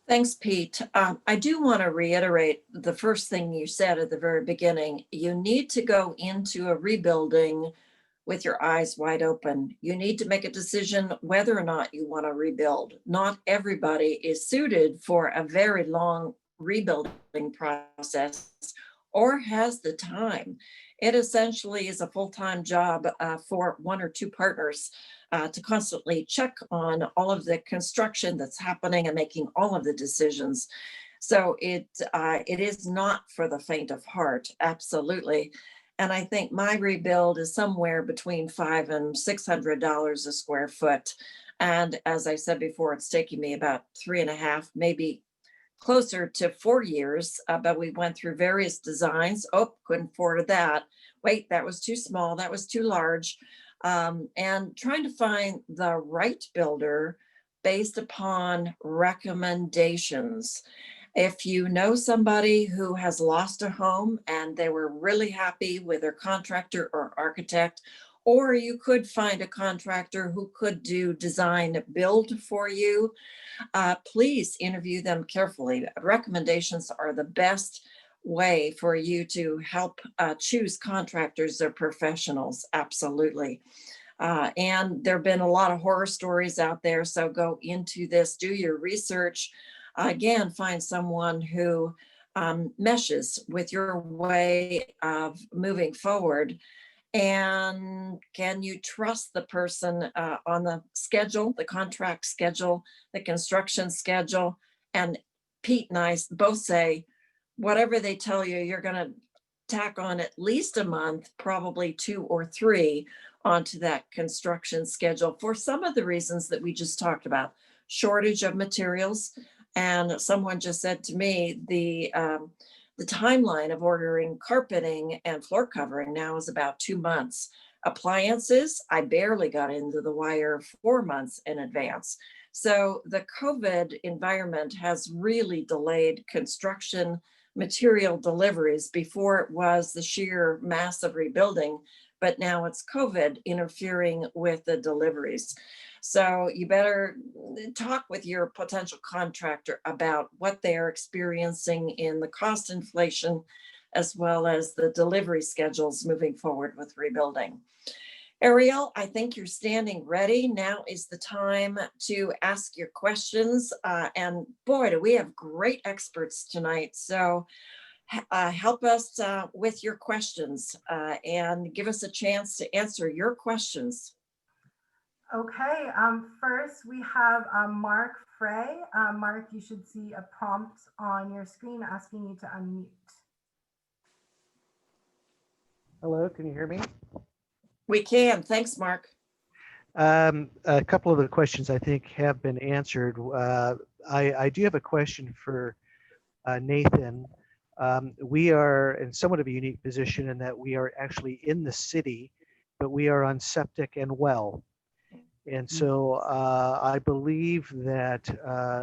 Thanks, Pete. I do want to reiterate the first thing you said at the very beginning. You need to go into a rebuilding with your eyes wide open. You need to make a decision whether or not you want to rebuild. Not everybody is suited for a very long rebuilding process or has the time. It essentially is a full-time job for one or two partners to constantly check on all of the construction that's happening and making all of the decisions. So it is not for the faint of heart, absolutely. And I think my rebuild is somewhere between $500 and $600 a square foot. And as I said before, it's taking me about 3.5, maybe closer to 4 years, but we went through various designs. Oh, couldn't afford that. Wait, that was too small. That was too large. And trying to find the right builder based upon recommendations. If you know somebody who has lost a home and they were really happy with their contractor or architect, or you could find a contractor who could do design build for you, please interview them carefully. Recommendations are the best way for you to help choose contractors or professionals, absolutely. And there have been a lot of horror stories out there, so go into this, do your research. Again, find someone who meshes with your way of moving forward. And can you trust the person on the schedule, the contract schedule, the construction schedule? And Pete and I both say, whatever they tell you, you're going to tack on at least a month, probably 2 or 3 onto that construction schedule for some of the reasons that we just talked about. Shortage of materials. And someone just said to me, the timeline of ordering carpeting and floor covering now is about 2 months. Appliances, I barely got into the wire 4 months in advance. So the COVID environment has really delayed construction material deliveries. Before it was the sheer massive rebuilding, but now it's COVID interfering with the deliveries. So you better talk with your potential contractor about what they are experiencing in the cost inflation, as well as the delivery schedules moving forward with rebuilding. Ariel, I think you're standing ready. Now is the time to ask your questions. And boy, do we have great experts tonight. So help us with your questions and give us a chance to answer your questions. Okay, first we have Mark Frey. Mark, you should see a prompt on your screen asking you to unmute. Hello, can you hear me? We can. Thanks, Mark. A couple of the questions I think have been answered. I do have a question for Nathan. We are in somewhat of a unique position in that we are actually in the city, but we are on septic and well. And so I believe that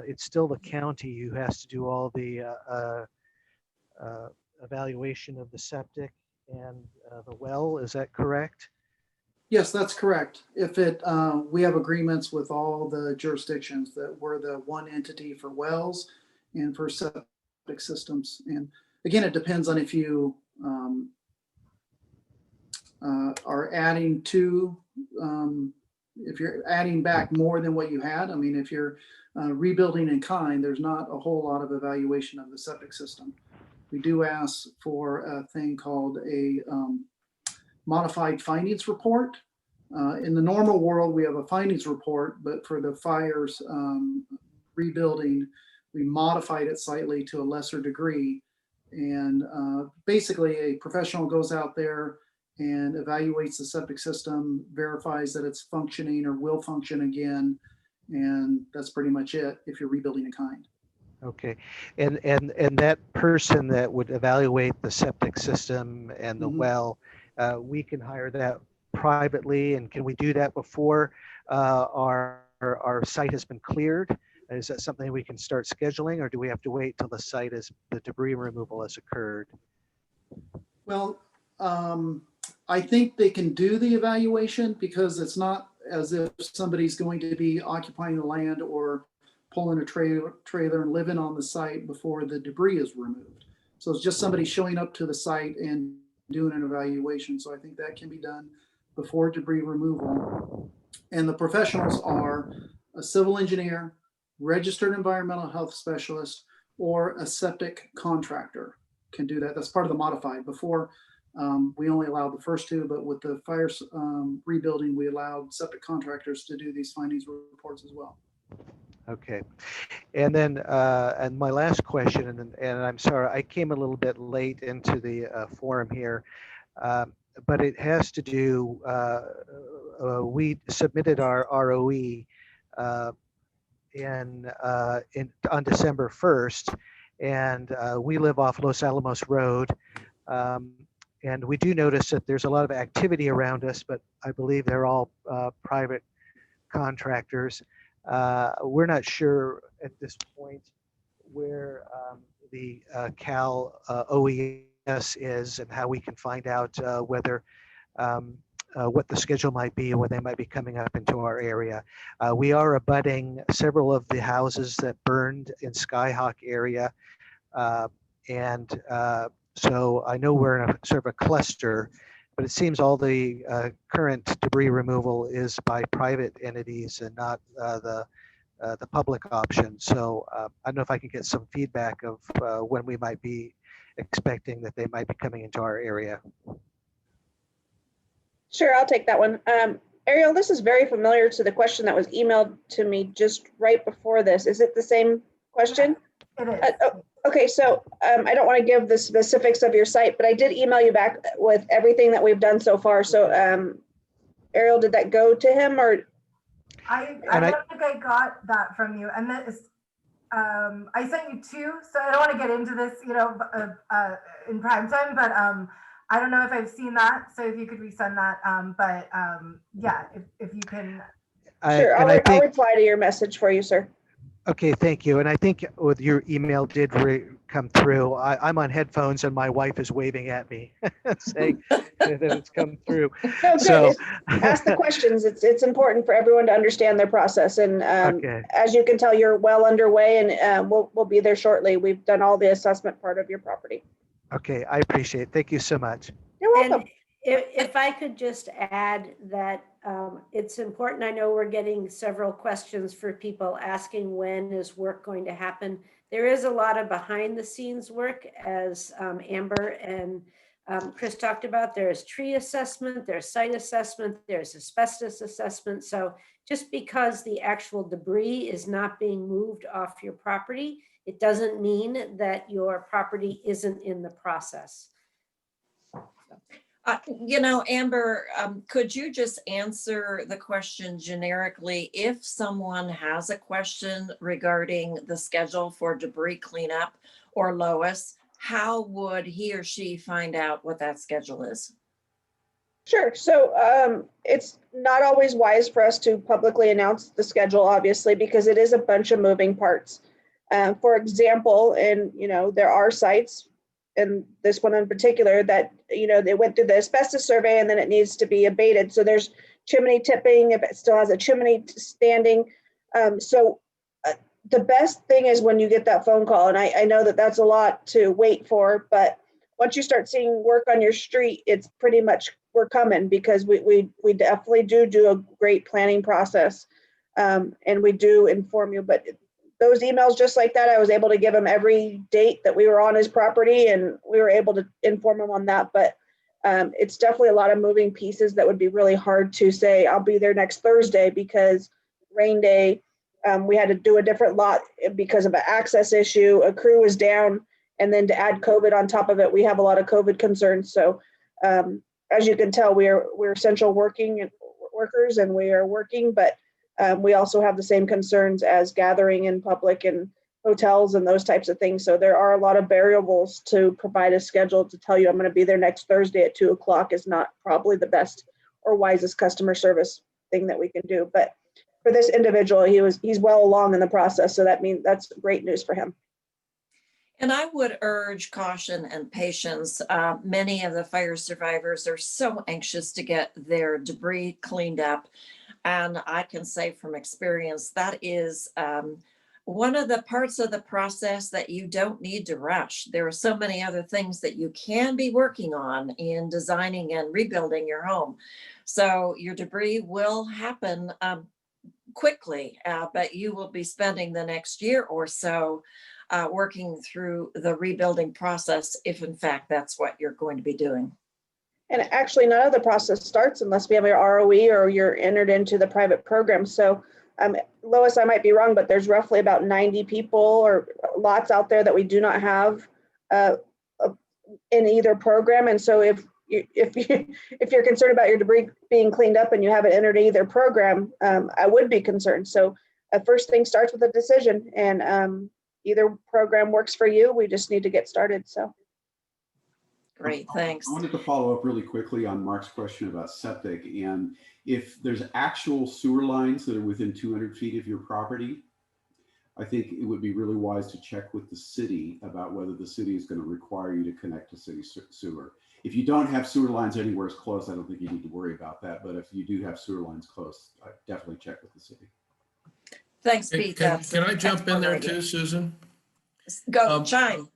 it's still the county who has to do all the evaluation of the septic and the well. Is that correct? Yes, that's correct. If it, we have agreements with all the jurisdictions that we're the one entity for wells and for septic systems. And again, it depends on if you are adding to, if you're adding back more than what you had. I mean, if you're rebuilding in kind, there's not a whole lot of evaluation of the septic system. We do ask for a thing called a modified findings report. In the normal world, we have a findings report, but for the fires rebuilding, we modified it slightly to a lesser degree. And basically a professional goes out there and evaluates the septic system, verifies that it's functioning or will function again. And that's pretty much it if you're rebuilding in kind. Okay, and that person that would evaluate the septic system and the well, we can hire that privately, and can we do that before our site has been cleared? Is that something we can start scheduling, or do we have to wait till the debris removal has occurred? Well, I think they can do the evaluation because it's not as if somebody's going to be occupying the land or pulling a trailer and living on the site before the debris is removed. So it's just somebody showing up to the site and doing an evaluation. So I think that can be done before debris removal. And the professionals are a civil engineer, registered environmental health specialist, or a septic contractor can do that. That's part of the modified. Before, we only allowed the first two, but with the fire rebuilding, we allowed septic contractors to do these findings reports as well. Okay, and then and my last question, and I'm sorry, I came a little bit late into the forum here, but it has to do, we submitted our ROE on December 1st, and we live off Los Alamos Road, and we do notice that there's a lot of activity around us, but I believe they're all private contractors. We're not sure at this point where the CalOES is and how we can find out whether what the schedule might be, when they might be coming up into our area. We are abutting several of the houses that burned in Skyhawk area. And so I know we're in a sort of a cluster, but it seems all the current debris removal is by private entities and not the public option. So I don't know if I can get some feedback of when we might be expecting that they might be coming into our area. Sure, I'll take that one. Ariel, this is very familiar to the question that was emailed to me just right before this. Is it the same question? It is. Okay, so I don't want to give the specifics of your site, but I did email you back with everything that we've done so far. So Ariel, did that go to him, or? I don't think I got that from you. And that is, I sent you two, so I don't want to get into this, in prime time, but I don't know if I've seen that. So if you could resend that, yeah, if you can. Sure, I'll reply to your message for you, sir. Okay, thank you. And I think with your email did come through. I'm on headphones and my wife is waving at me saying that it's come through. No, good. So ask the questions. It's important for everyone to understand their process. And okay. As you can tell, you're well underway, and we'll be there shortly. We've done all the assessment part of your property. Okay, I appreciate it. Thank you so much. You're welcome. And if I could just add that it's important, I know we're getting several questions for people asking when is work going to happen. There is a lot of behind the scenes work, as Amber and Chris talked about. There's tree assessment, there's site assessment, there's asbestos assessment. So just because the actual debris is not being moved off your property, it doesn't mean that your property isn't in the process. Amber, could you just answer the question generically? If someone has a question regarding the schedule for debris cleanup or LOES, how would he or she find out what that schedule is? Sure. So it's not always wise for us to publicly announce the schedule, obviously, because it is a bunch of moving parts. For example, and there are sites and this one in particular, that, you know, they went through the asbestos survey and then it needs to be abated. So there's chimney tipping if it still has a chimney standing. The best thing is when you get that phone call, and I know that that's a lot to wait for, but once you start seeing work on your street, it's pretty much we're coming, because we definitely do a great planning process, and we do inform you. But those emails, just like that, I was able to give him every date that we were on his property, and we were able to inform him on that. But it's definitely a lot of moving pieces that would be really hard to say, I'll be there next Thursday, because rain day, we had to do a different lot because of an access issue. A crew was down, and then to add COVID on top of it, we have a lot of COVID concerns. So as you can tell, we're essential workers, and we are working, but we also have the same concerns as gathering in public and hotels and those types of things. So there are a lot of variables. To provide a schedule to tell you I'm going to be there next Thursday at 2:00 is not probably the best or wisest customer service thing that we can do. But for this individual, he's well along in the process. So that means that's great news for him. And I would urge caution and patience. Many of the fire survivors are so anxious to get their debris cleaned up. And I can say from experience, that is one of the parts of the process that you don't need to rush. There are so many other things that you can be working on in designing and rebuilding your home. So your debris will happen quickly, but you will be spending the next year or so working through the rebuilding process, if in fact that's what you're going to be doing. And actually, none of the process starts unless we have your ROE or you're entered into the private program. So Lois, I might be wrong, but there's roughly about 90 people or lots out there that we do not have in either program. And so if you're concerned about your debris being cleaned up and you haven't entered either program, I would be concerned. So first thing starts with a decision, and either program works for you. We just need to get started. So. Great, thanks. I wanted to follow up really quickly on Mark's question about septic. And if there's actual sewer lines that are within 200 feet of your property, I think it would be really wise to check with the city about whether the city is going to require you to connect to city sewer. If you don't have sewer lines anywhere close, I don't think you need to worry about that. But if you do have sewer lines close, I definitely check with the city. Thanks, Pete. Can I jump in there too, Susan? Go, Chime.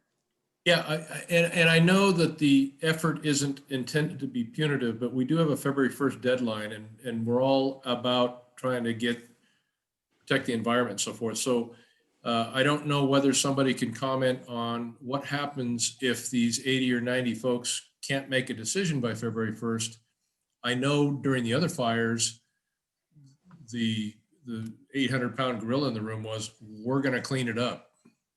Yeah, and I know that the effort isn't intended to be punitive, but we do have a February 1st deadline, and we're all about trying to protect the environment and so forth. So I don't know whether somebody can comment on what happens if these 80 or 90 folks can't make a decision by February 1st. I know during the other fires, the 800-pound gorilla in the room was, we're going to clean it up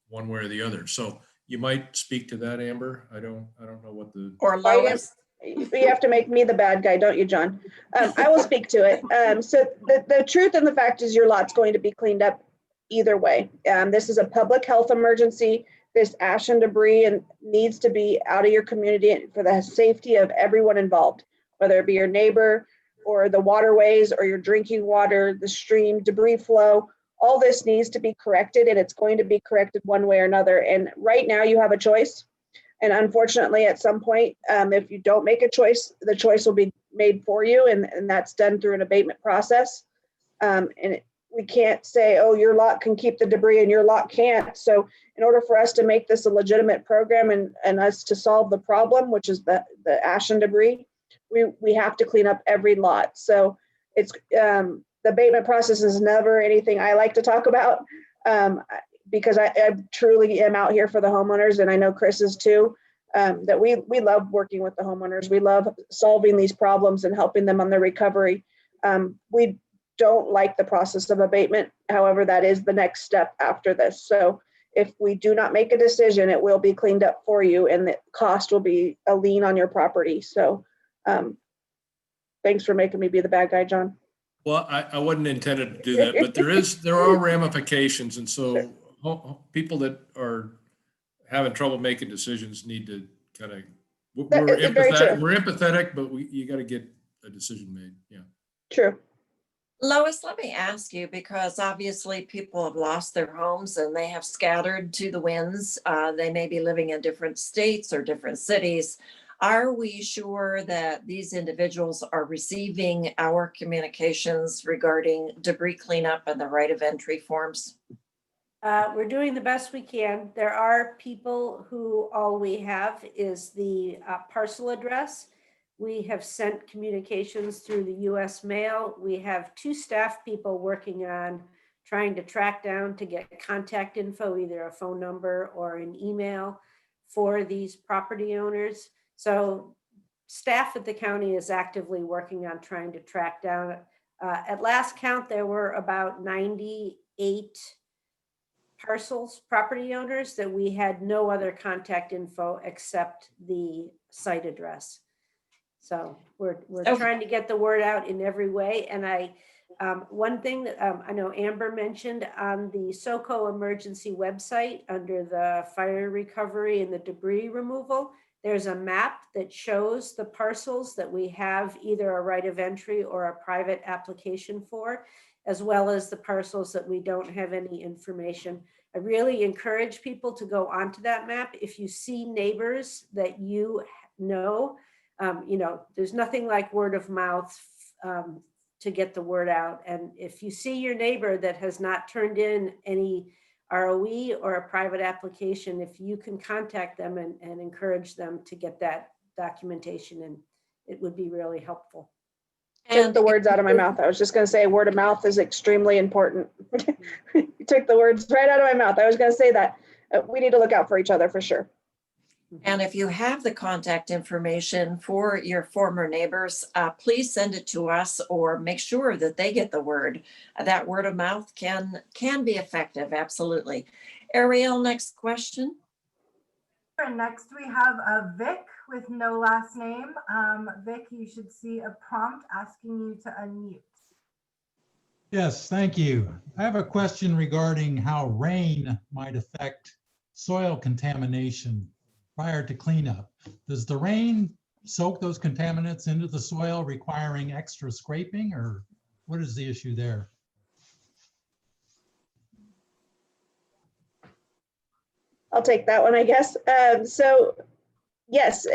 one way or the other. So you might speak to that, Amber. I don't know what the. Or Lois. You have to make me the bad guy, don't you, John? I will speak to it. So the truth and the fact is your lot's going to be cleaned up either way. This is a public health emergency. This ash and debris needs to be out of your community for the safety of everyone involved, whether it be your neighbor or the waterways or your drinking water, the stream, debris flow. All this needs to be corrected, and it's going to be corrected one way or another. And right now you have a choice. And unfortunately, at some point, if you don't make a choice, the choice will be made for you. And that's done through an abatement process. We can't say, oh, your lot can keep the debris and your lot can't. So in order for us to make this a legitimate program and us to solve the problem, which is the ash and debris, we have to clean up every lot. So it's the abatement process is never anything I like to talk about, because I truly am out here for the homeowners, and I know Chris is too, that we love working with the homeowners. We love solving these problems and helping them on their recovery. We don't like the process of abatement. However, that is the next step after this. So if we do not make a decision, it will be cleaned up for you, and the cost will be a lien on your property. So thanks for making me be the bad guy, John. Well, I wasn't intended to do that, but there are ramifications. And so people that are having trouble making decisions need to kind of, we're empathetic, but you got to get a decision made. Yeah. True. Lois, let me ask you, because obviously people have lost their homes and they have scattered to the winds. They may be living in different states or different cities. Are we sure that these individuals are receiving our communications regarding debris cleanup and the right of entry forms? We're doing the best we can. There are people who all we have is the parcel address. We have sent communications through the US mail. We have 2 staff people working on trying to track down to get contact info, either a phone number or an email for these property owners. So staff at the county is actively working on trying to track down. At last count, there were about 98 parcels, property owners that we had no other contact info except the site address. So we're Okay. trying to get the word out in every way. And one thing that I know Amber mentioned on the SoCo emergency website under the fire recovery and the debris removal, there's a map that shows the parcels that we have either a right of entry or a private application for, as well as the parcels that we don't have any information. I really encourage people to go onto that map. If you see neighbors that you know, there's nothing like word of mouth to get the word out. And if you see your neighbor that has not turned in any ROE or a private application, if you can contact them and encourage them to get that documentation in, it would be really helpful. Took the words out of my mouth. I was just going to say word of mouth is extremely important. You took the words right out of my mouth. I was going to say that we need to look out for each other for sure. And if you have the contact information for your former neighbors, please send it to us or make sure that they get the word. That word of mouth can be effective, absolutely. Ariel, next question. And next we have Vic with no last name. Vic, you should see a prompt asking you to unmute. Yes, thank you. I have a question regarding how rain might affect soil contamination prior to cleanup. Does the rain soak those contaminants into the soil, requiring extra scraping, or what is the issue there? I'll take that one, I guess. So yes,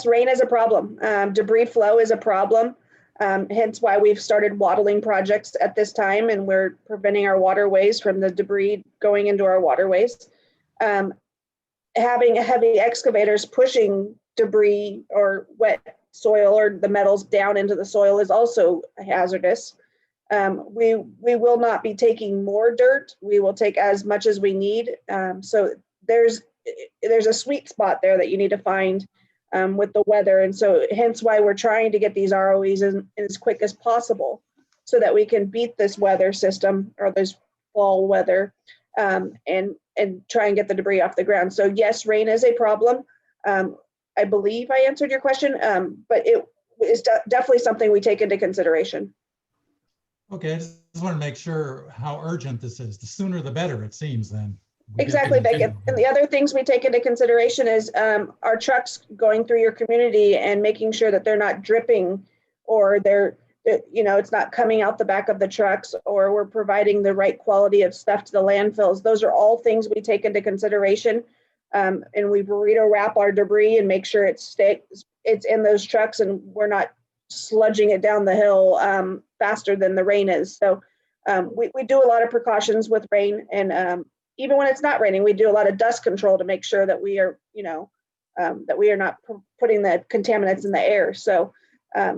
rain is a problem. Debris flow is a problem. Hence why we've started wattling projects at this time, and we're preventing our waterways from the debris going into our waterways. Having heavy excavators pushing debris or wet soil or the metals down into the soil is also hazardous. We will not be taking more dirt. We will take as much as we need. So there's a sweet spot there that you need to find with the weather. And so hence why we're trying to get these ROEs in as quick as possible so that we can beat this weather system or this fall weather and try and get the debris off the ground. So yes, rain is a problem. I believe I answered your question, but it is definitely something we take into consideration. Okay, I just want to make sure how urgent this is. The sooner the better, it seems then. Exactly, Beckett. And the other things we take into consideration is our trucks going through your community and making sure that they're not dripping or it's not coming out the back of the trucks, or we're providing the right quality of stuff to the landfills. Those are all things we take into consideration. And we burrito wrap our debris and make sure it's in those trucks and we're not sludging it down the hill faster than the rain is. So we do a lot of precautions with rain, and even when it's not raining, we do a lot of dust control to make sure that we are, that we are not putting the contaminants in the air. So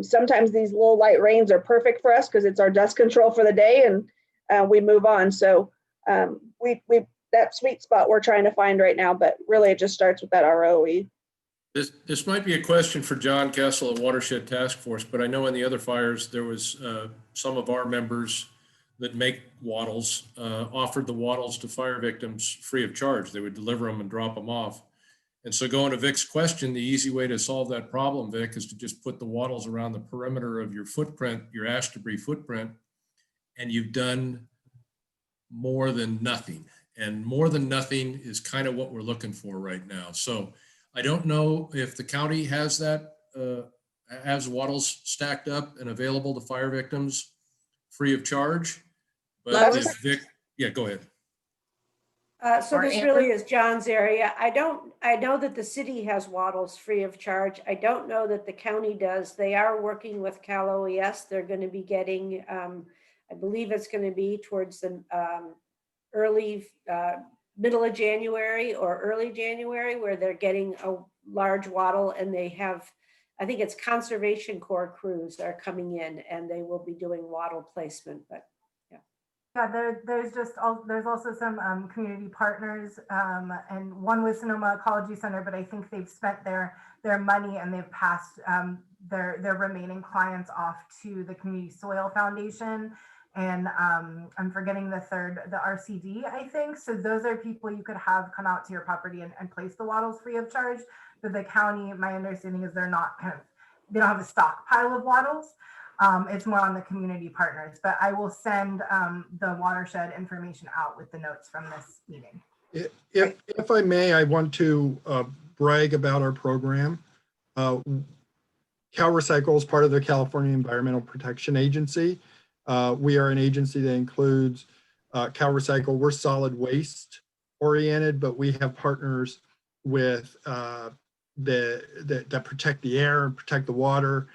sometimes these little light rains are perfect for us because it's our dust control for the day, and we move on. So that sweet spot we're trying to find right now, but really it just starts with that ROE. This might be a question for John Kessel at Watershed Task Force, but I know in the other fires, there was some of our members that make wattles, offered the wattles to fire victims free of charge. They would deliver them and drop them off. And so going to Vic's question, the easy way to solve that problem, Vic, is to just put the wattles around the perimeter of your footprint, your ash debris footprint, and you've done more than nothing. And more than nothing is kind of what we're looking for right now. So I don't know if the county has that, has wattles stacked up and available to fire victims free of charge. But Lois? if Vic, yeah, go ahead. So Or this Amber? really is John's area. I know that the city has wattles free of charge. I don't know that the county does. They are working with CalOES. They're going to be getting, I believe it's going to be towards the early, middle of January or early January, where they're getting a large wattle, and they have, I think it's Conservation Corps crews are coming in, and they will be doing wattle placement, but Yeah, there's also some community partners, and one with Sonoma Ecology Center, but I think they've spent their money and they've passed their remaining clients off to the Community Soil Foundation. And I'm forgetting the RCD, I think. So those are people you could have come out to your property and place the wattles free of charge. But the county, my understanding is they don't have a stockpile of wattles. It's more on the community partners, but I will send the watershed information out with the notes from this meeting. If I may, I want to brag about our program. CalRecycle is part of the California Environmental Protection Agency. We are an agency that includes CalRecycle. We're solid waste oriented, but we have partners with that protect the air and protect the water.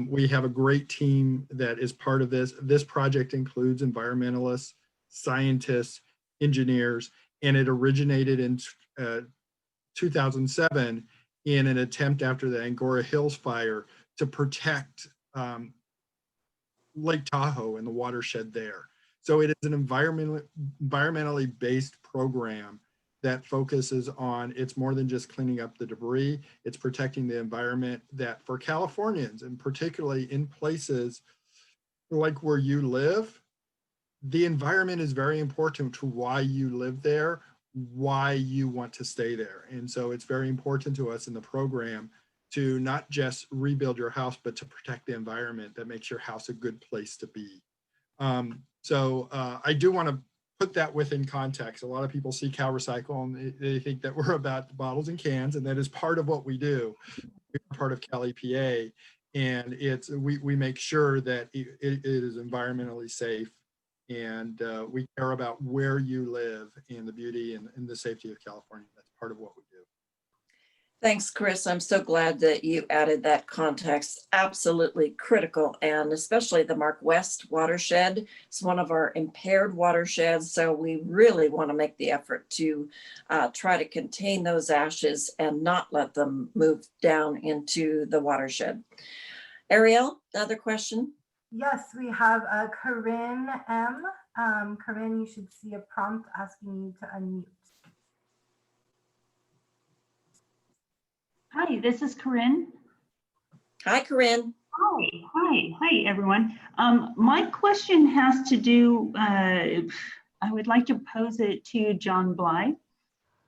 We have a great team that is part of this. This project includes environmentalists, scientists, engineers, and it originated in 2007 in an attempt after the Angora Hills fire to protect Lake Tahoe and the watershed there. So it is an environmentally based program that focuses on, it's more than just cleaning up the debris, it's protecting the environment that for Californians, and particularly in places like where you live, the environment is very important to why you live there, why you want to stay there. And so it's very important to us in the program to not just rebuild your house, but to protect the environment that makes your house a good place to be. I do want to put that within context. A lot of people see CalRecycle and they think that we're about bottles and cans, and that is part of what we do. We're part of Cal EPA, and we make sure that it is environmentally safe, and we care about where you live and the beauty and the safety of California. That's part of what we do. Thanks, Chris. I'm so glad that you added that context. Absolutely critical, and especially the Mark West watershed. It's one of our impaired watersheds, so we really want to make the effort to try to contain those ashes and not let them move down into the watershed. Ariel, another question? Yes, we have Corinne M. Corinne, you should see a prompt asking you to unmute. Hi, this is Corinne. Hi, Corinne. Hi, everyone. My question has to do, I would like to pose it to John Bly,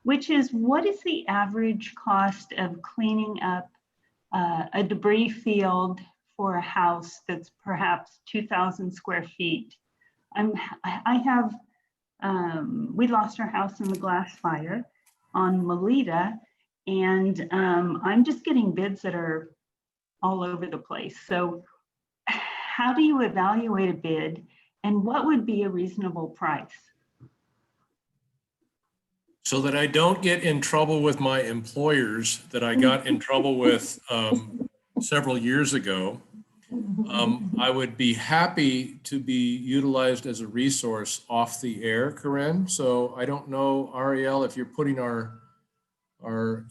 which is, what is the average cost of cleaning up a debris field for a house that's perhaps 2,000 square feet? We lost our house in the glass fire on Melita, and I'm just getting bids that are all over the place. So how do you evaluate a bid, and what would be a reasonable price? So that I don't get in trouble with my employers that I got in trouble with several years ago, I would be happy to be utilized as a resource off the air, Corinne. So I don't know, Ariel, if you're putting our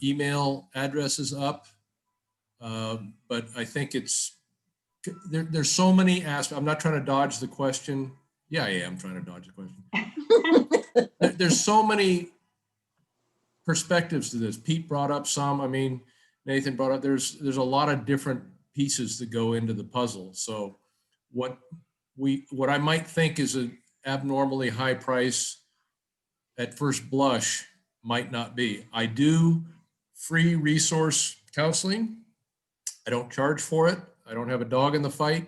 email addresses up, but I think there's so many aspects. I'm not trying to dodge the question. Yeah, I am trying to dodge the question. There's so many perspectives to this. Pete brought up some. I mean, Nathan brought up. There's a lot of different pieces that go into the puzzle. So what I might think is an abnormally high price at first blush might not be. I do free resource counseling. I don't charge for it. I don't have a dog in the fight.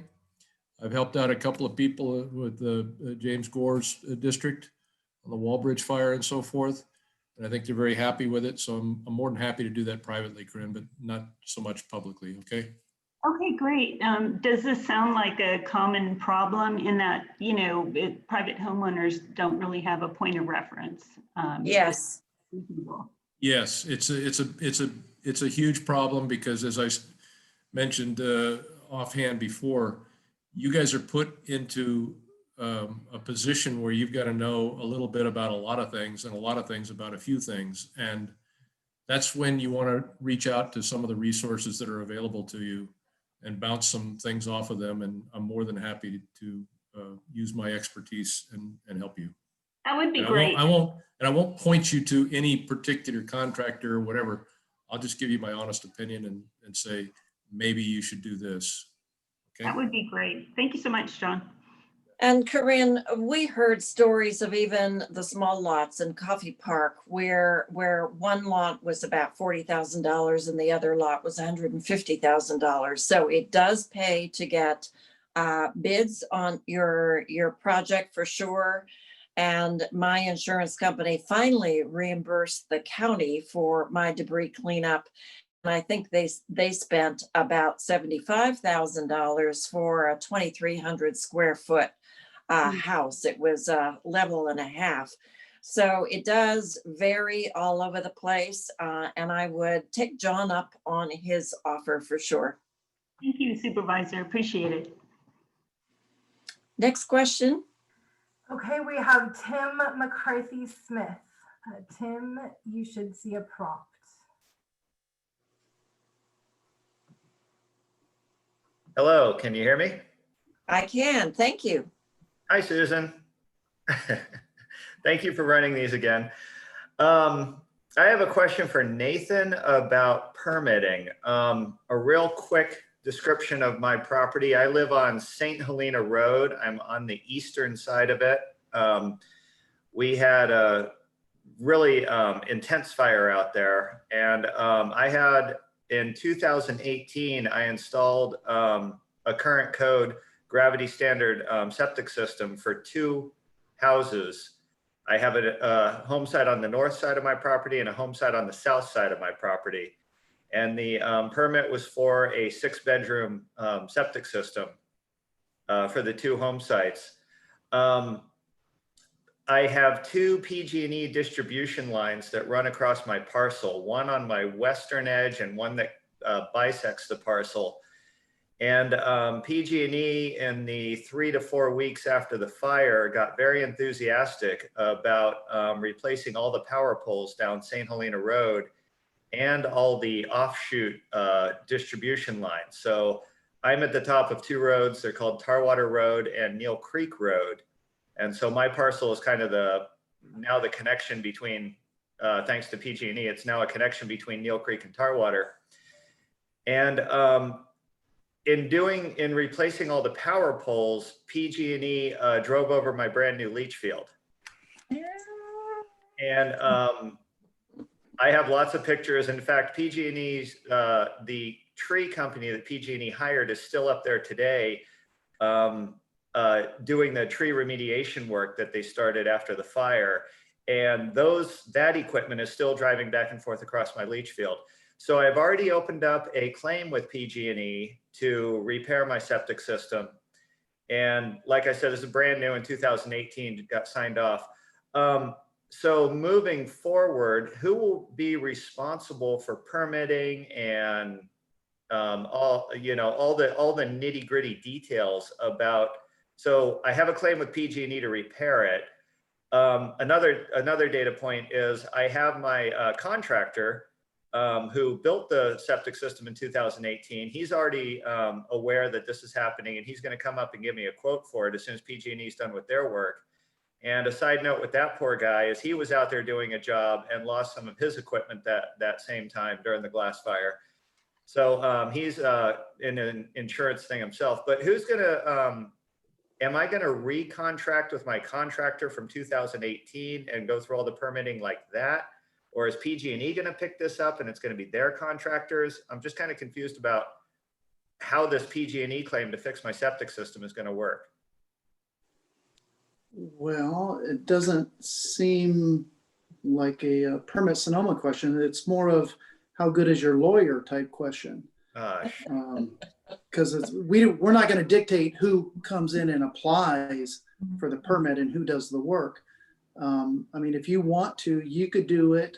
I've helped out a couple of people with the James Gore's district on the Wallbridge fire and so forth. And I think they're very happy with it. So I'm more than happy to do that privately, Corinne, but not so much publicly, okay? Okay, great. Does this sound like a common problem in that, private homeowners don't really have a point of reference? Yes. Yes, it's a huge problem because, as I mentioned offhand before, you guys are put into a position where you've got to know a little bit about a lot of things and a lot of things about a few things. And that's when you want to reach out to some of the resources that are available to you and bounce some things off of them. And I'm more than happy to use my expertise and help you. That would be And great. I won't point you to any particular contractor or whatever. I'll just give you my honest opinion and say, maybe you should do this. Okay. That would be great. Thank you so much, John. And Corinne, we heard stories of even the small lots in Coffee Park where one lot was about $40,000 and the other lot was $150,000. So it does pay to get bids on your project for sure. And my insurance company finally reimbursed the county for my debris cleanup. And I think they spent about $75,000 for a 2,300 square foot house. It was a level and a half. So it does vary all over the place. And I would take John up on his offer for sure. Thank you, Supervisor. Appreciate it. Next question. Okay, we have Tim McCarthy-Smith. Tim, you should see a prompt. Hello, can you hear me? I can, thank you. Hi, Susan. Thank you for running these again. I have a question for Nathan about permitting. A real quick description of my property. I live on St. Helena Road. I'm on the eastern side of it. We had a really intense fire out there. And I had, in 2018, I installed a current code gravity standard septic system for 2 houses. I have a home site on the north side of my property and a home site on the south side of my property. And the permit was for a 6-bedroom septic system for the 2 home sites. I have 2 PG&E distribution lines that run across my parcel, one on my western edge and one that bisects the parcel. And PG&E in the 3 to 4 weeks after the fire got very enthusiastic about replacing all the power poles down St. Helena Road and all the offshoot distribution lines. So I'm at the top of 2 roads. They're called Tarwater Road and Neal Creek Road. And so my parcel is kind of now the connection between, thanks to PG&E, it's now a connection between Neal Creek and Tarwater. And in replacing all the power poles, PG&E drove over my brand new leach field. And I have lots of pictures. In fact, PG&E's, the tree company that PG&E hired is still up there today doing the tree remediation work that they started after the fire. And that equipment is still driving back and forth across my leach field. So I've already opened up a claim with PG&E to repair my septic system. And like I said, this is brand new in 2018, got signed off. So moving forward, who will be responsible for permitting and all the nitty gritty details about? So I have a claim with PG&E to repair it. Another data point is I have my contractor who built the septic system in 2018. He's already aware that this is happening, and he's going to come up and give me a quote for it as soon as PG&E is done with their work. And a side note with that poor guy is he was out there doing a job and lost some of his equipment that same time during the glass fire. So he's in an insurance thing himself. But who's going to, am I going to recontract with my contractor from 2018 and go through all the permitting like that? Or is PG&E going to pick this up and it's going to be their contractors? I'm just kind of confused about how this PG&E claim to fix my septic system is going to work. Well, it doesn't seem like a permit Sonoma question. It's more of how good is your lawyer type question. because we're not going to dictate who comes in and applies for the permit and who does the work. I mean, if you want to, you could do it,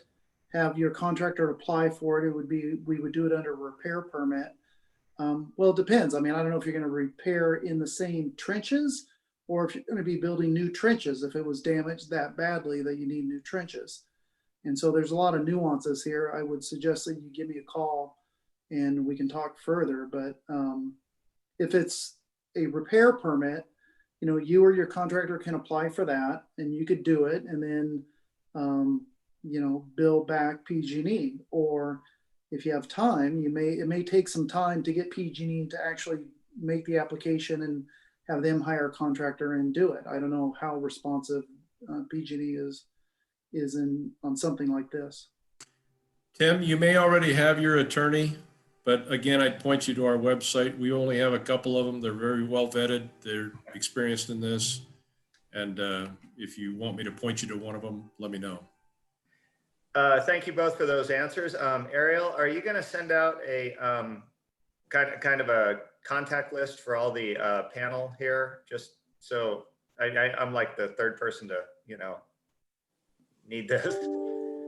have your contractor apply for it. We would do it under repair permit. Well, it depends. I mean, I don't know if you're going to repair in the same trenches or if you're going to be building new trenches if it was damaged that badly that you need new trenches. And so there's a lot of nuances here. I would suggest that you give me a call and we can talk further. But if it's a repair permit, you know, you or your contractor can apply for that and you could do it and then, you know, bill back PG&E. Or if you have time, it may take some time to get PG&E to actually make the application and have them hire a contractor and do it. I don't know how responsive PG&E is on something like this. Tim, you may already have your attorney, but again, I'd point you to our website. We only have a couple of them. They're very well vetted. They're experienced in this. And if you want me to point you to one of them, let me know. Thank you both for those answers. Ariel, are you going to send out a kind of a contact list for all the panel here? Just so I'm like the third person to, you know, need this.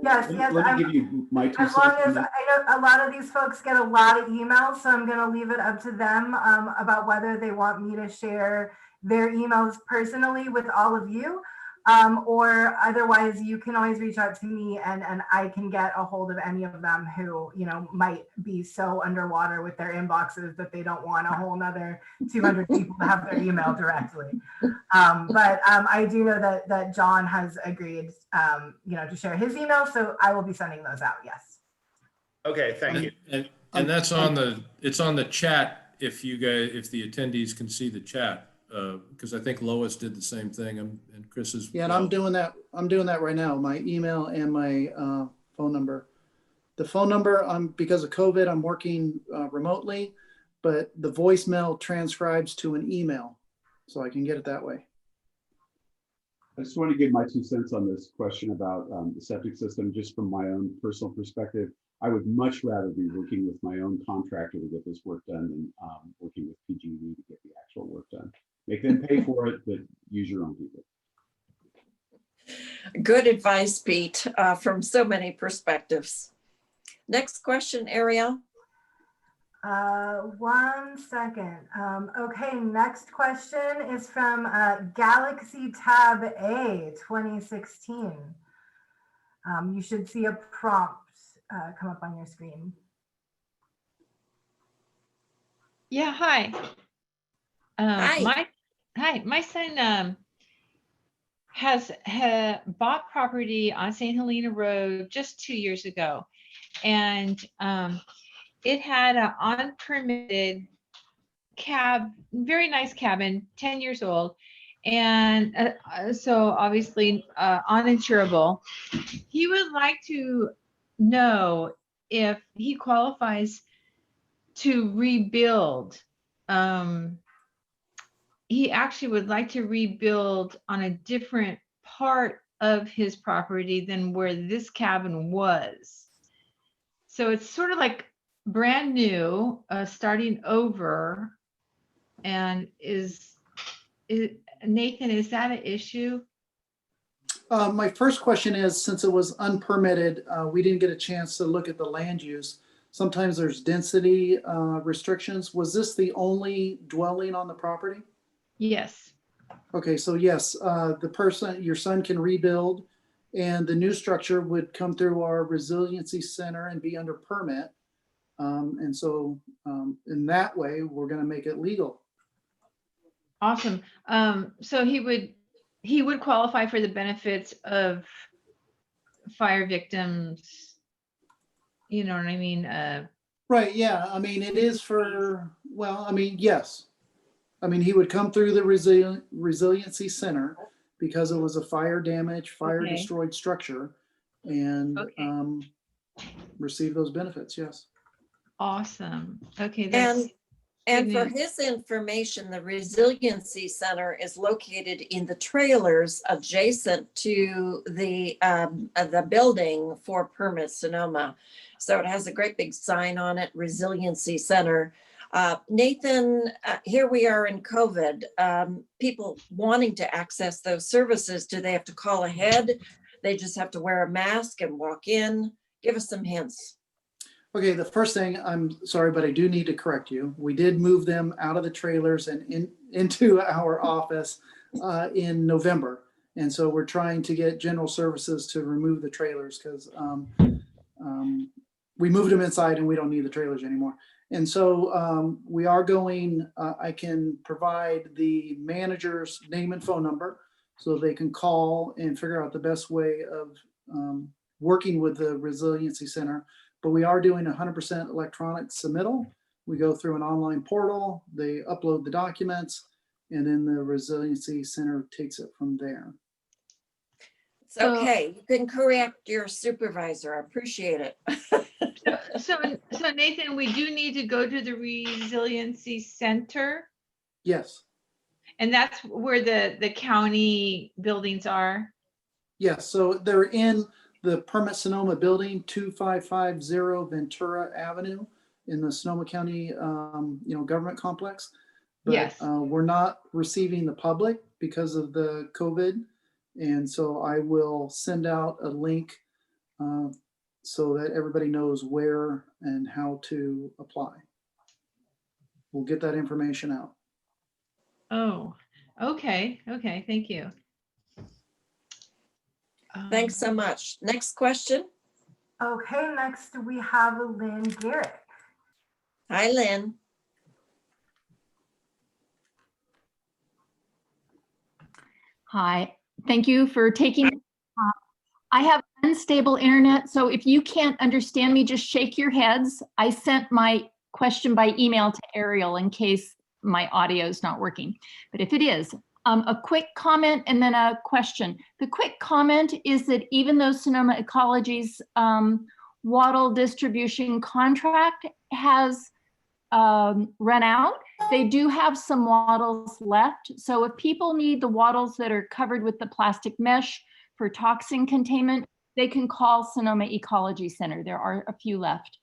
Yes, Let me give you my 2 cents. As long as I know a lot of these folks get a lot of emails, so I'm going to leave it up to them about whether they want me to share their emails personally with all of you. Or otherwise you can always reach out to me and I can get a hold of any of them who, you know, might be so underwater with their inboxes that they don't want a whole nother 200 people to have their email directly. But I do know that John has agreed, you know, to share his email. So I will be sending those out. Yes. Okay. Thank you. And that's it's on the chat. If the attendees can see the chat. Because I think Lois did the same thing, and Chris is. Yeah, and I'm doing that right now. My email and my phone number. The phone number, because of COVID, I'm working remotely, but the voicemail transcribes to an email, so I can get it that way. I just want to give my 2 cents on this question about the septic system, just from my own personal perspective. I would much rather be working with my own contractor to get this work done than working with PG&E to get the actual work done. Make them pay for it, but use your own people. Good advice, Pete, from so many perspectives. Next question, Ariel. 1 second. Okay, next question is from Galaxy Tab A 2016. You should see a prompt come up on your screen. Yeah, hi. My son has bought property on St. Helena Road just 2 years ago. And it had an unpermitted very nice cabin, 10 years old. And so obviously uninsurable. He would like to know if he qualifies to rebuild. He actually would like to rebuild on a different part of his property than where this cabin was. So it's sort of like brand new, starting over. And Nathan, is that an issue? My first question is, since it was unpermitted, we didn't get a chance to look at the land use. Sometimes there's density restrictions. Was this the only dwelling on the property? Yes. Okay, so yes, your son can rebuild, and the new structure would come through our Resiliency Center and be under permit. And so in that way, we're going to make it legal. Awesome. So he would qualify for the benefits of fire victims. You know what I mean? Right. Yeah. I mean, it is for, well, I mean, yes. I mean, he would come through the Resiliency Center because it was a fire destroyed structure, and receive those benefits. Yes. Awesome. Okay. And for his information, the Resiliency Center is located in the trailers adjacent to the building for Permit Sonoma. So it has a great big sign on it, Resiliency Center. Nathan, here we are in COVID. People wanting to access those services, do they have to call ahead? They just have to wear a mask and walk in? Give us some hints. Okay, the first thing, I'm sorry, but I do need to correct you. We did move them out of the trailers and into our office in November. And so we're trying to get general services to remove the trailers because we moved them inside and we don't need the trailers anymore. And so we are going, I can provide the manager's name and phone number so they can call and figure out the best way of working with the Resiliency Center. But we are doing 100% electronic submittal. We go through an online portal, they upload the documents, and then the Resiliency Center takes it from there. It's okay. You can correct your supervisor. I appreciate it. So Nathan, we do need to go to the Resiliency Center, Yes, and that's where the county buildings are. yes. So they're in the Permit Sonoma building, 2550 Ventura Avenue in the Sonoma County, government complex. But Yes. we're not receiving the public because of the COVID. And so I will send out a link so that everybody knows where and how to apply. We'll get that information out. Oh, okay. Okay, thank you. Thanks so much. Next question. Okay, next we have Lynn Garrett. Hi, Lynn. Hi, thank you for taking. I have unstable internet, so if you can't understand me, just shake your heads. I sent my question by email to Ariel in case my audio is not working. But if it is, a quick comment and then a question. The quick comment is that even though Sonoma Ecology's wattle distribution contract has run out, they do have some wattles left. So if people need the wattles that are covered with the plastic mesh for toxin containment, they can call Sonoma Ecology Center. There are a few left.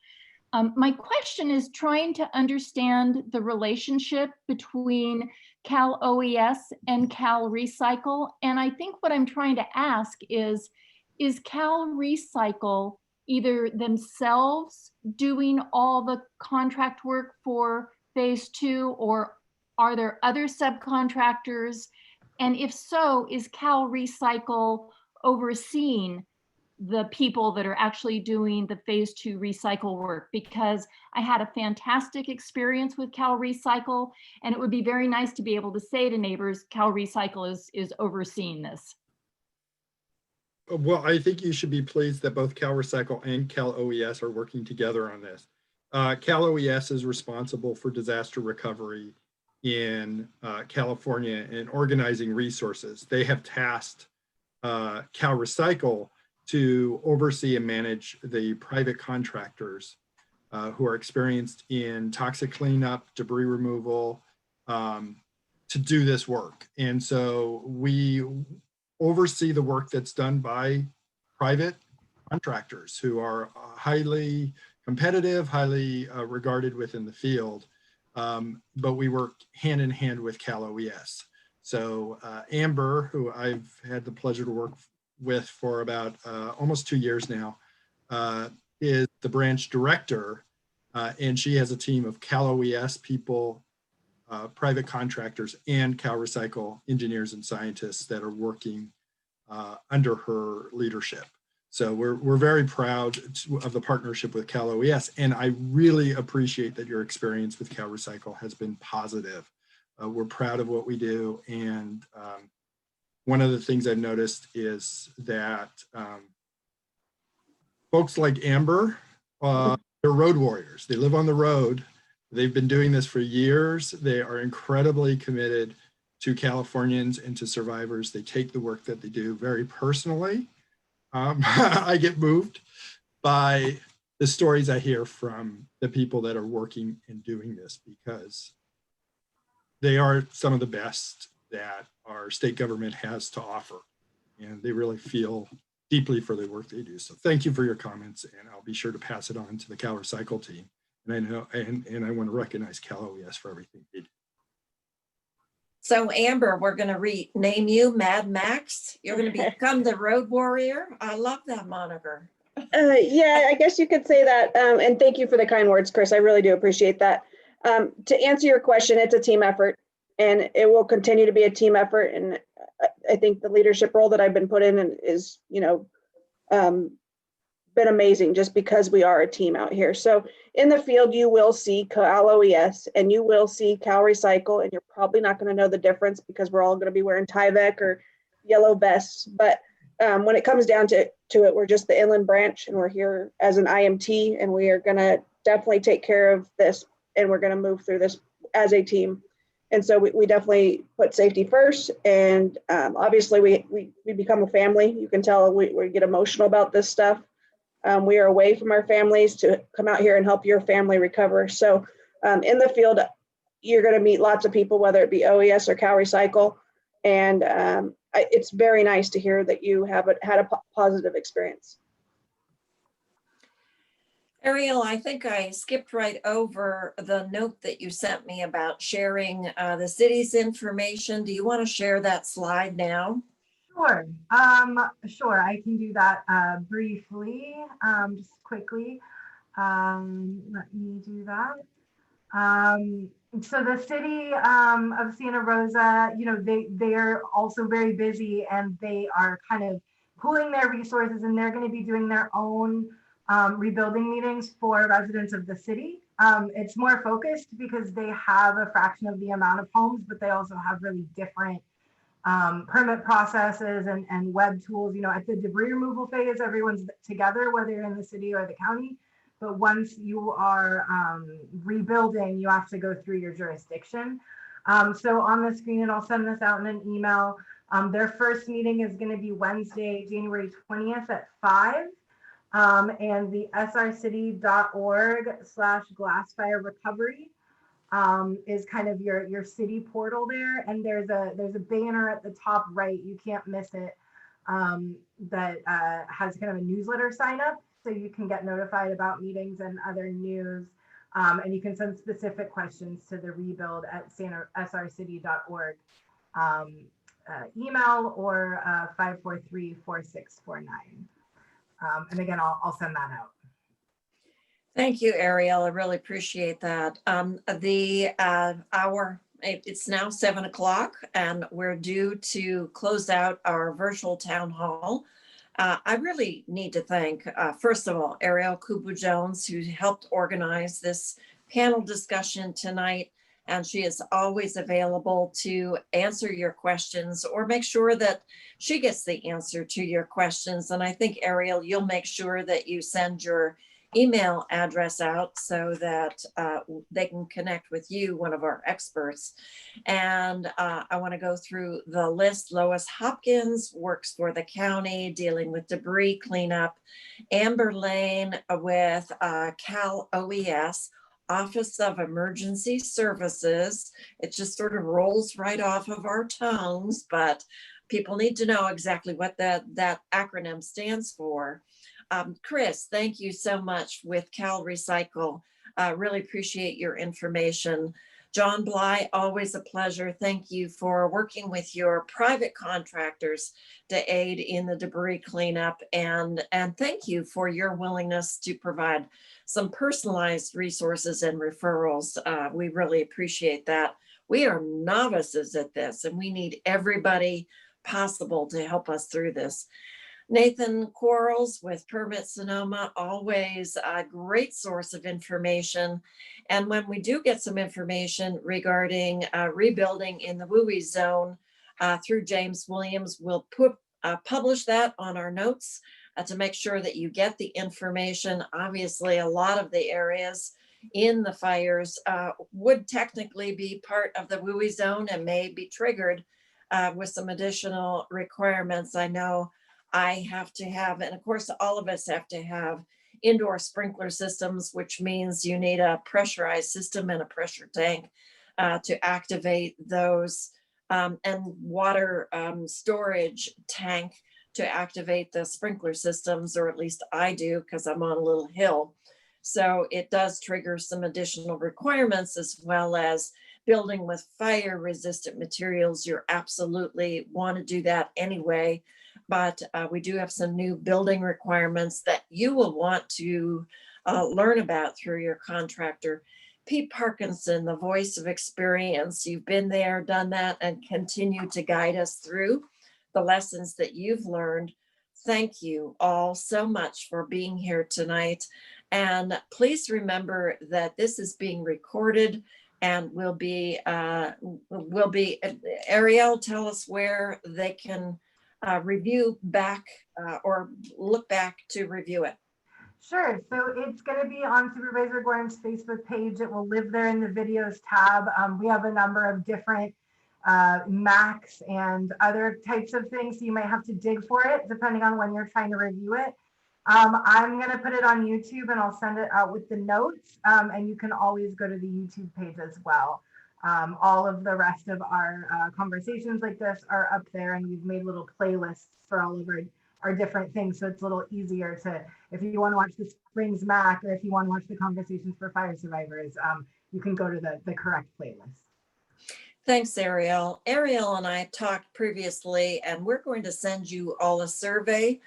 My question is trying to understand the relationship between CalOES and CalRecycle. And I think what I'm trying to ask is CalRecycle either themselves doing all the contract work for phase 2, or are there other subcontractors? And if so, is CalRecycle overseeing the people that are actually doing the phase 2 recycle work? Because I had a fantastic experience with CalRecycle, and it would be very nice to be able to say to neighbors, CalRecycle is overseeing this. Well, I think you should be pleased that both CalRecycle and CalOES are working together on this. CalOES is responsible for disaster recovery in California and organizing resources. They have tasked CalRecycle to oversee and manage the private contractors who are experienced in toxic cleanup, debris removal, to do this work. And so we oversee the work that's done by private contractors who are highly competitive, highly regarded within the field, but we work hand in hand with CalOES. So Amber, who I've had the pleasure to work with for about almost 2 years now, is the branch director, and she has a team of CalOES people, private contractors, and CalRecycle engineers and scientists that are working under her leadership. So we're very proud of the partnership with CalOES, and I really appreciate that your experience with CalRecycle has been positive. We're proud of what we do, and one of the things I've noticed is that folks like Amber, they're road warriors. They live on the road. They've been doing this for years. They are incredibly committed to Californians and to survivors. They take the work that they do very personally. I get moved by the stories I hear from the people that are working and doing this, because they are some of the best that our state government has to offer. And they really feel deeply for the work they do. So thank you for your comments, and I'll be sure to pass it on to the CalRecycle team. And I know, and I want to recognize CalOES for everything they do. So Amber, we're going to rename you Mad Max. You're going to become the road warrior. I love that moniker. Yeah, I guess you could say that. And thank you for the kind words, Chris. I really do appreciate that. To answer your question, it's a team effort, and it will continue to be a team effort. And I think the leadership role that I've been put in is, been amazing just because we are a team out here. So in the field, you will see CalOES and you will see CalRecycle, and you're probably not going to know the difference because we're all going to be wearing Tyvek or yellow vests. But when it comes down to it, we're just the inland branch, and we're here as an IMT, and we are going to definitely take care of this, and we're going to move through this as a team. And so we definitely put safety first, and obviously we become a family. You can tell we get emotional about this stuff. We are away from our families to come out here and help your family recover. So in the field, you're going to meet lots of people, whether it be OES or CalRecycle. And it's very nice to hear that you have had a positive experience. Ariel, I think I skipped right over the note that you sent me about sharing the city's information. Do you want to share that slide now? Sure. Sure, I can do that briefly, just quickly. Let me do that. So the city of Santa Rosa, they're also very busy, and they are kind of pooling their resources, and they're going to be doing their own rebuilding meetings for residents of the city. It's more focused because they have a fraction of the amount of homes, but they also have really different permit processes and web tools. At the debris removal phase, everyone's together, whether you're in the city or the county. But once you are rebuilding, you have to go through your jurisdiction. So on the screen, and I'll send this out in an email, their first meeting is going to be Wednesday, January 20th at 5. And the srcity.org/glassfire recovery is kind of your city portal there. And there's a banner at the top right, you can't miss it, that has kind of a newsletter sign up, so you can get notified about meetings and other news. And you can send specific questions to the rebuild at srcity.org email or 543-4649. And again, I'll send that out. Thank you, Ariel. I really appreciate that. It's now 7 o'clock, and we're due to close out our virtual town hall. I really need to thank, first of all, Ariel Kubu-Jones, who helped organize this panel discussion tonight. And she is always available to answer your questions or make sure that she gets the answer to your questions. And I think, Ariel, you'll make sure that you send your email address out so that they can connect with you, one of our experts. And I want to go through the list. Lois Hopkins works for the county dealing with debris cleanup. Amber Lane with CalOES, Office of Emergency Services. It just sort of rolls right off of our tongues, but people need to know exactly what that acronym stands for. Chris, thank you so much with CalRecycle. Really appreciate your information. John Bly, always a pleasure. Thank you for working with your private contractors to aid in the debris cleanup. And thank you for your willingness to provide some personalized resources and referrals. We really appreciate that. We are novices at this, and we need everybody possible to help us through this. Nathan Quarles with Permit Sonoma, always a great source of information. And when we do get some information regarding rebuilding in the WUI zone through James Williams, we'll publish that on our notes to make sure that you get the information. Obviously, a lot of the areas in the fires would technically be part of the WUI zone and may be triggered with some additional requirements. I know I have to have, and of course, all of us have to have indoor sprinkler systems, which means you need a pressurized system and a pressure tank to activate those, and water storage tank to activate the sprinkler systems, or at least I do, because I'm on a little hill. So it does trigger some additional requirements, as well as building with fire resistant materials. You're absolutely want to do that anyway. But we do have some new building requirements that you will want to learn about through your contractor. Pete Parkinson, the voice of experience. You've been there, done that, and continue to guide us through the lessons that you've learned. Thank you all so much for being here tonight. And please remember that this is being recorded and will be, Ariel, tell us where they can review back or look back to review it. Sure. So it's going to be on Supervisor Gorin's Facebook page. It will live there in the videos tab. We have a number of different Macs and other types of things. So you might have to dig for it depending on when you're trying to review it. I'm going to put it on YouTube and I'll send it out with the notes. And you can always go to the YouTube page as well. All of the rest of our conversations like this are up there, and we've made little playlists for all of our different things. So it's a little easier to, if you want to watch the Springs Mac, or if you want to watch the Conversations for Fire Survivors, you can go to the correct playlist. Thanks, Ariel. Ariel and I talked previously, and we're going to send you all a survey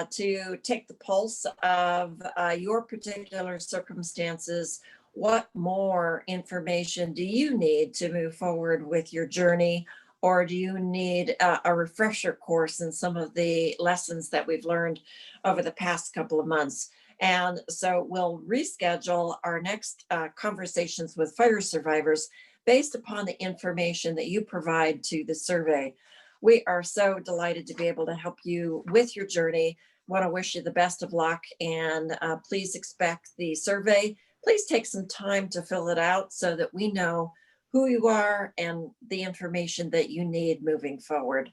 to take the pulse of your particular circumstances. What more information do you need to move forward with your journey? Or do you need a refresher course in some of the lessons that we've learned over the past couple of months? And so we'll reschedule our next conversations with fire survivors based upon the information that you provide to the survey. We are so delighted to be able to help you with your journey. Want to wish you the best of luck, and please expect the survey. Please take some time to fill it out so that we know who you are and the information that you need moving forward.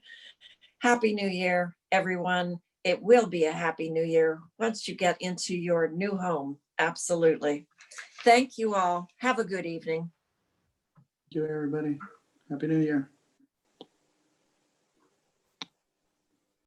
Happy New Year, everyone. It will be a happy new year once you get into your new home. Absolutely. Thank you all. Have a good evening. Thank you, everybody. Happy New Year.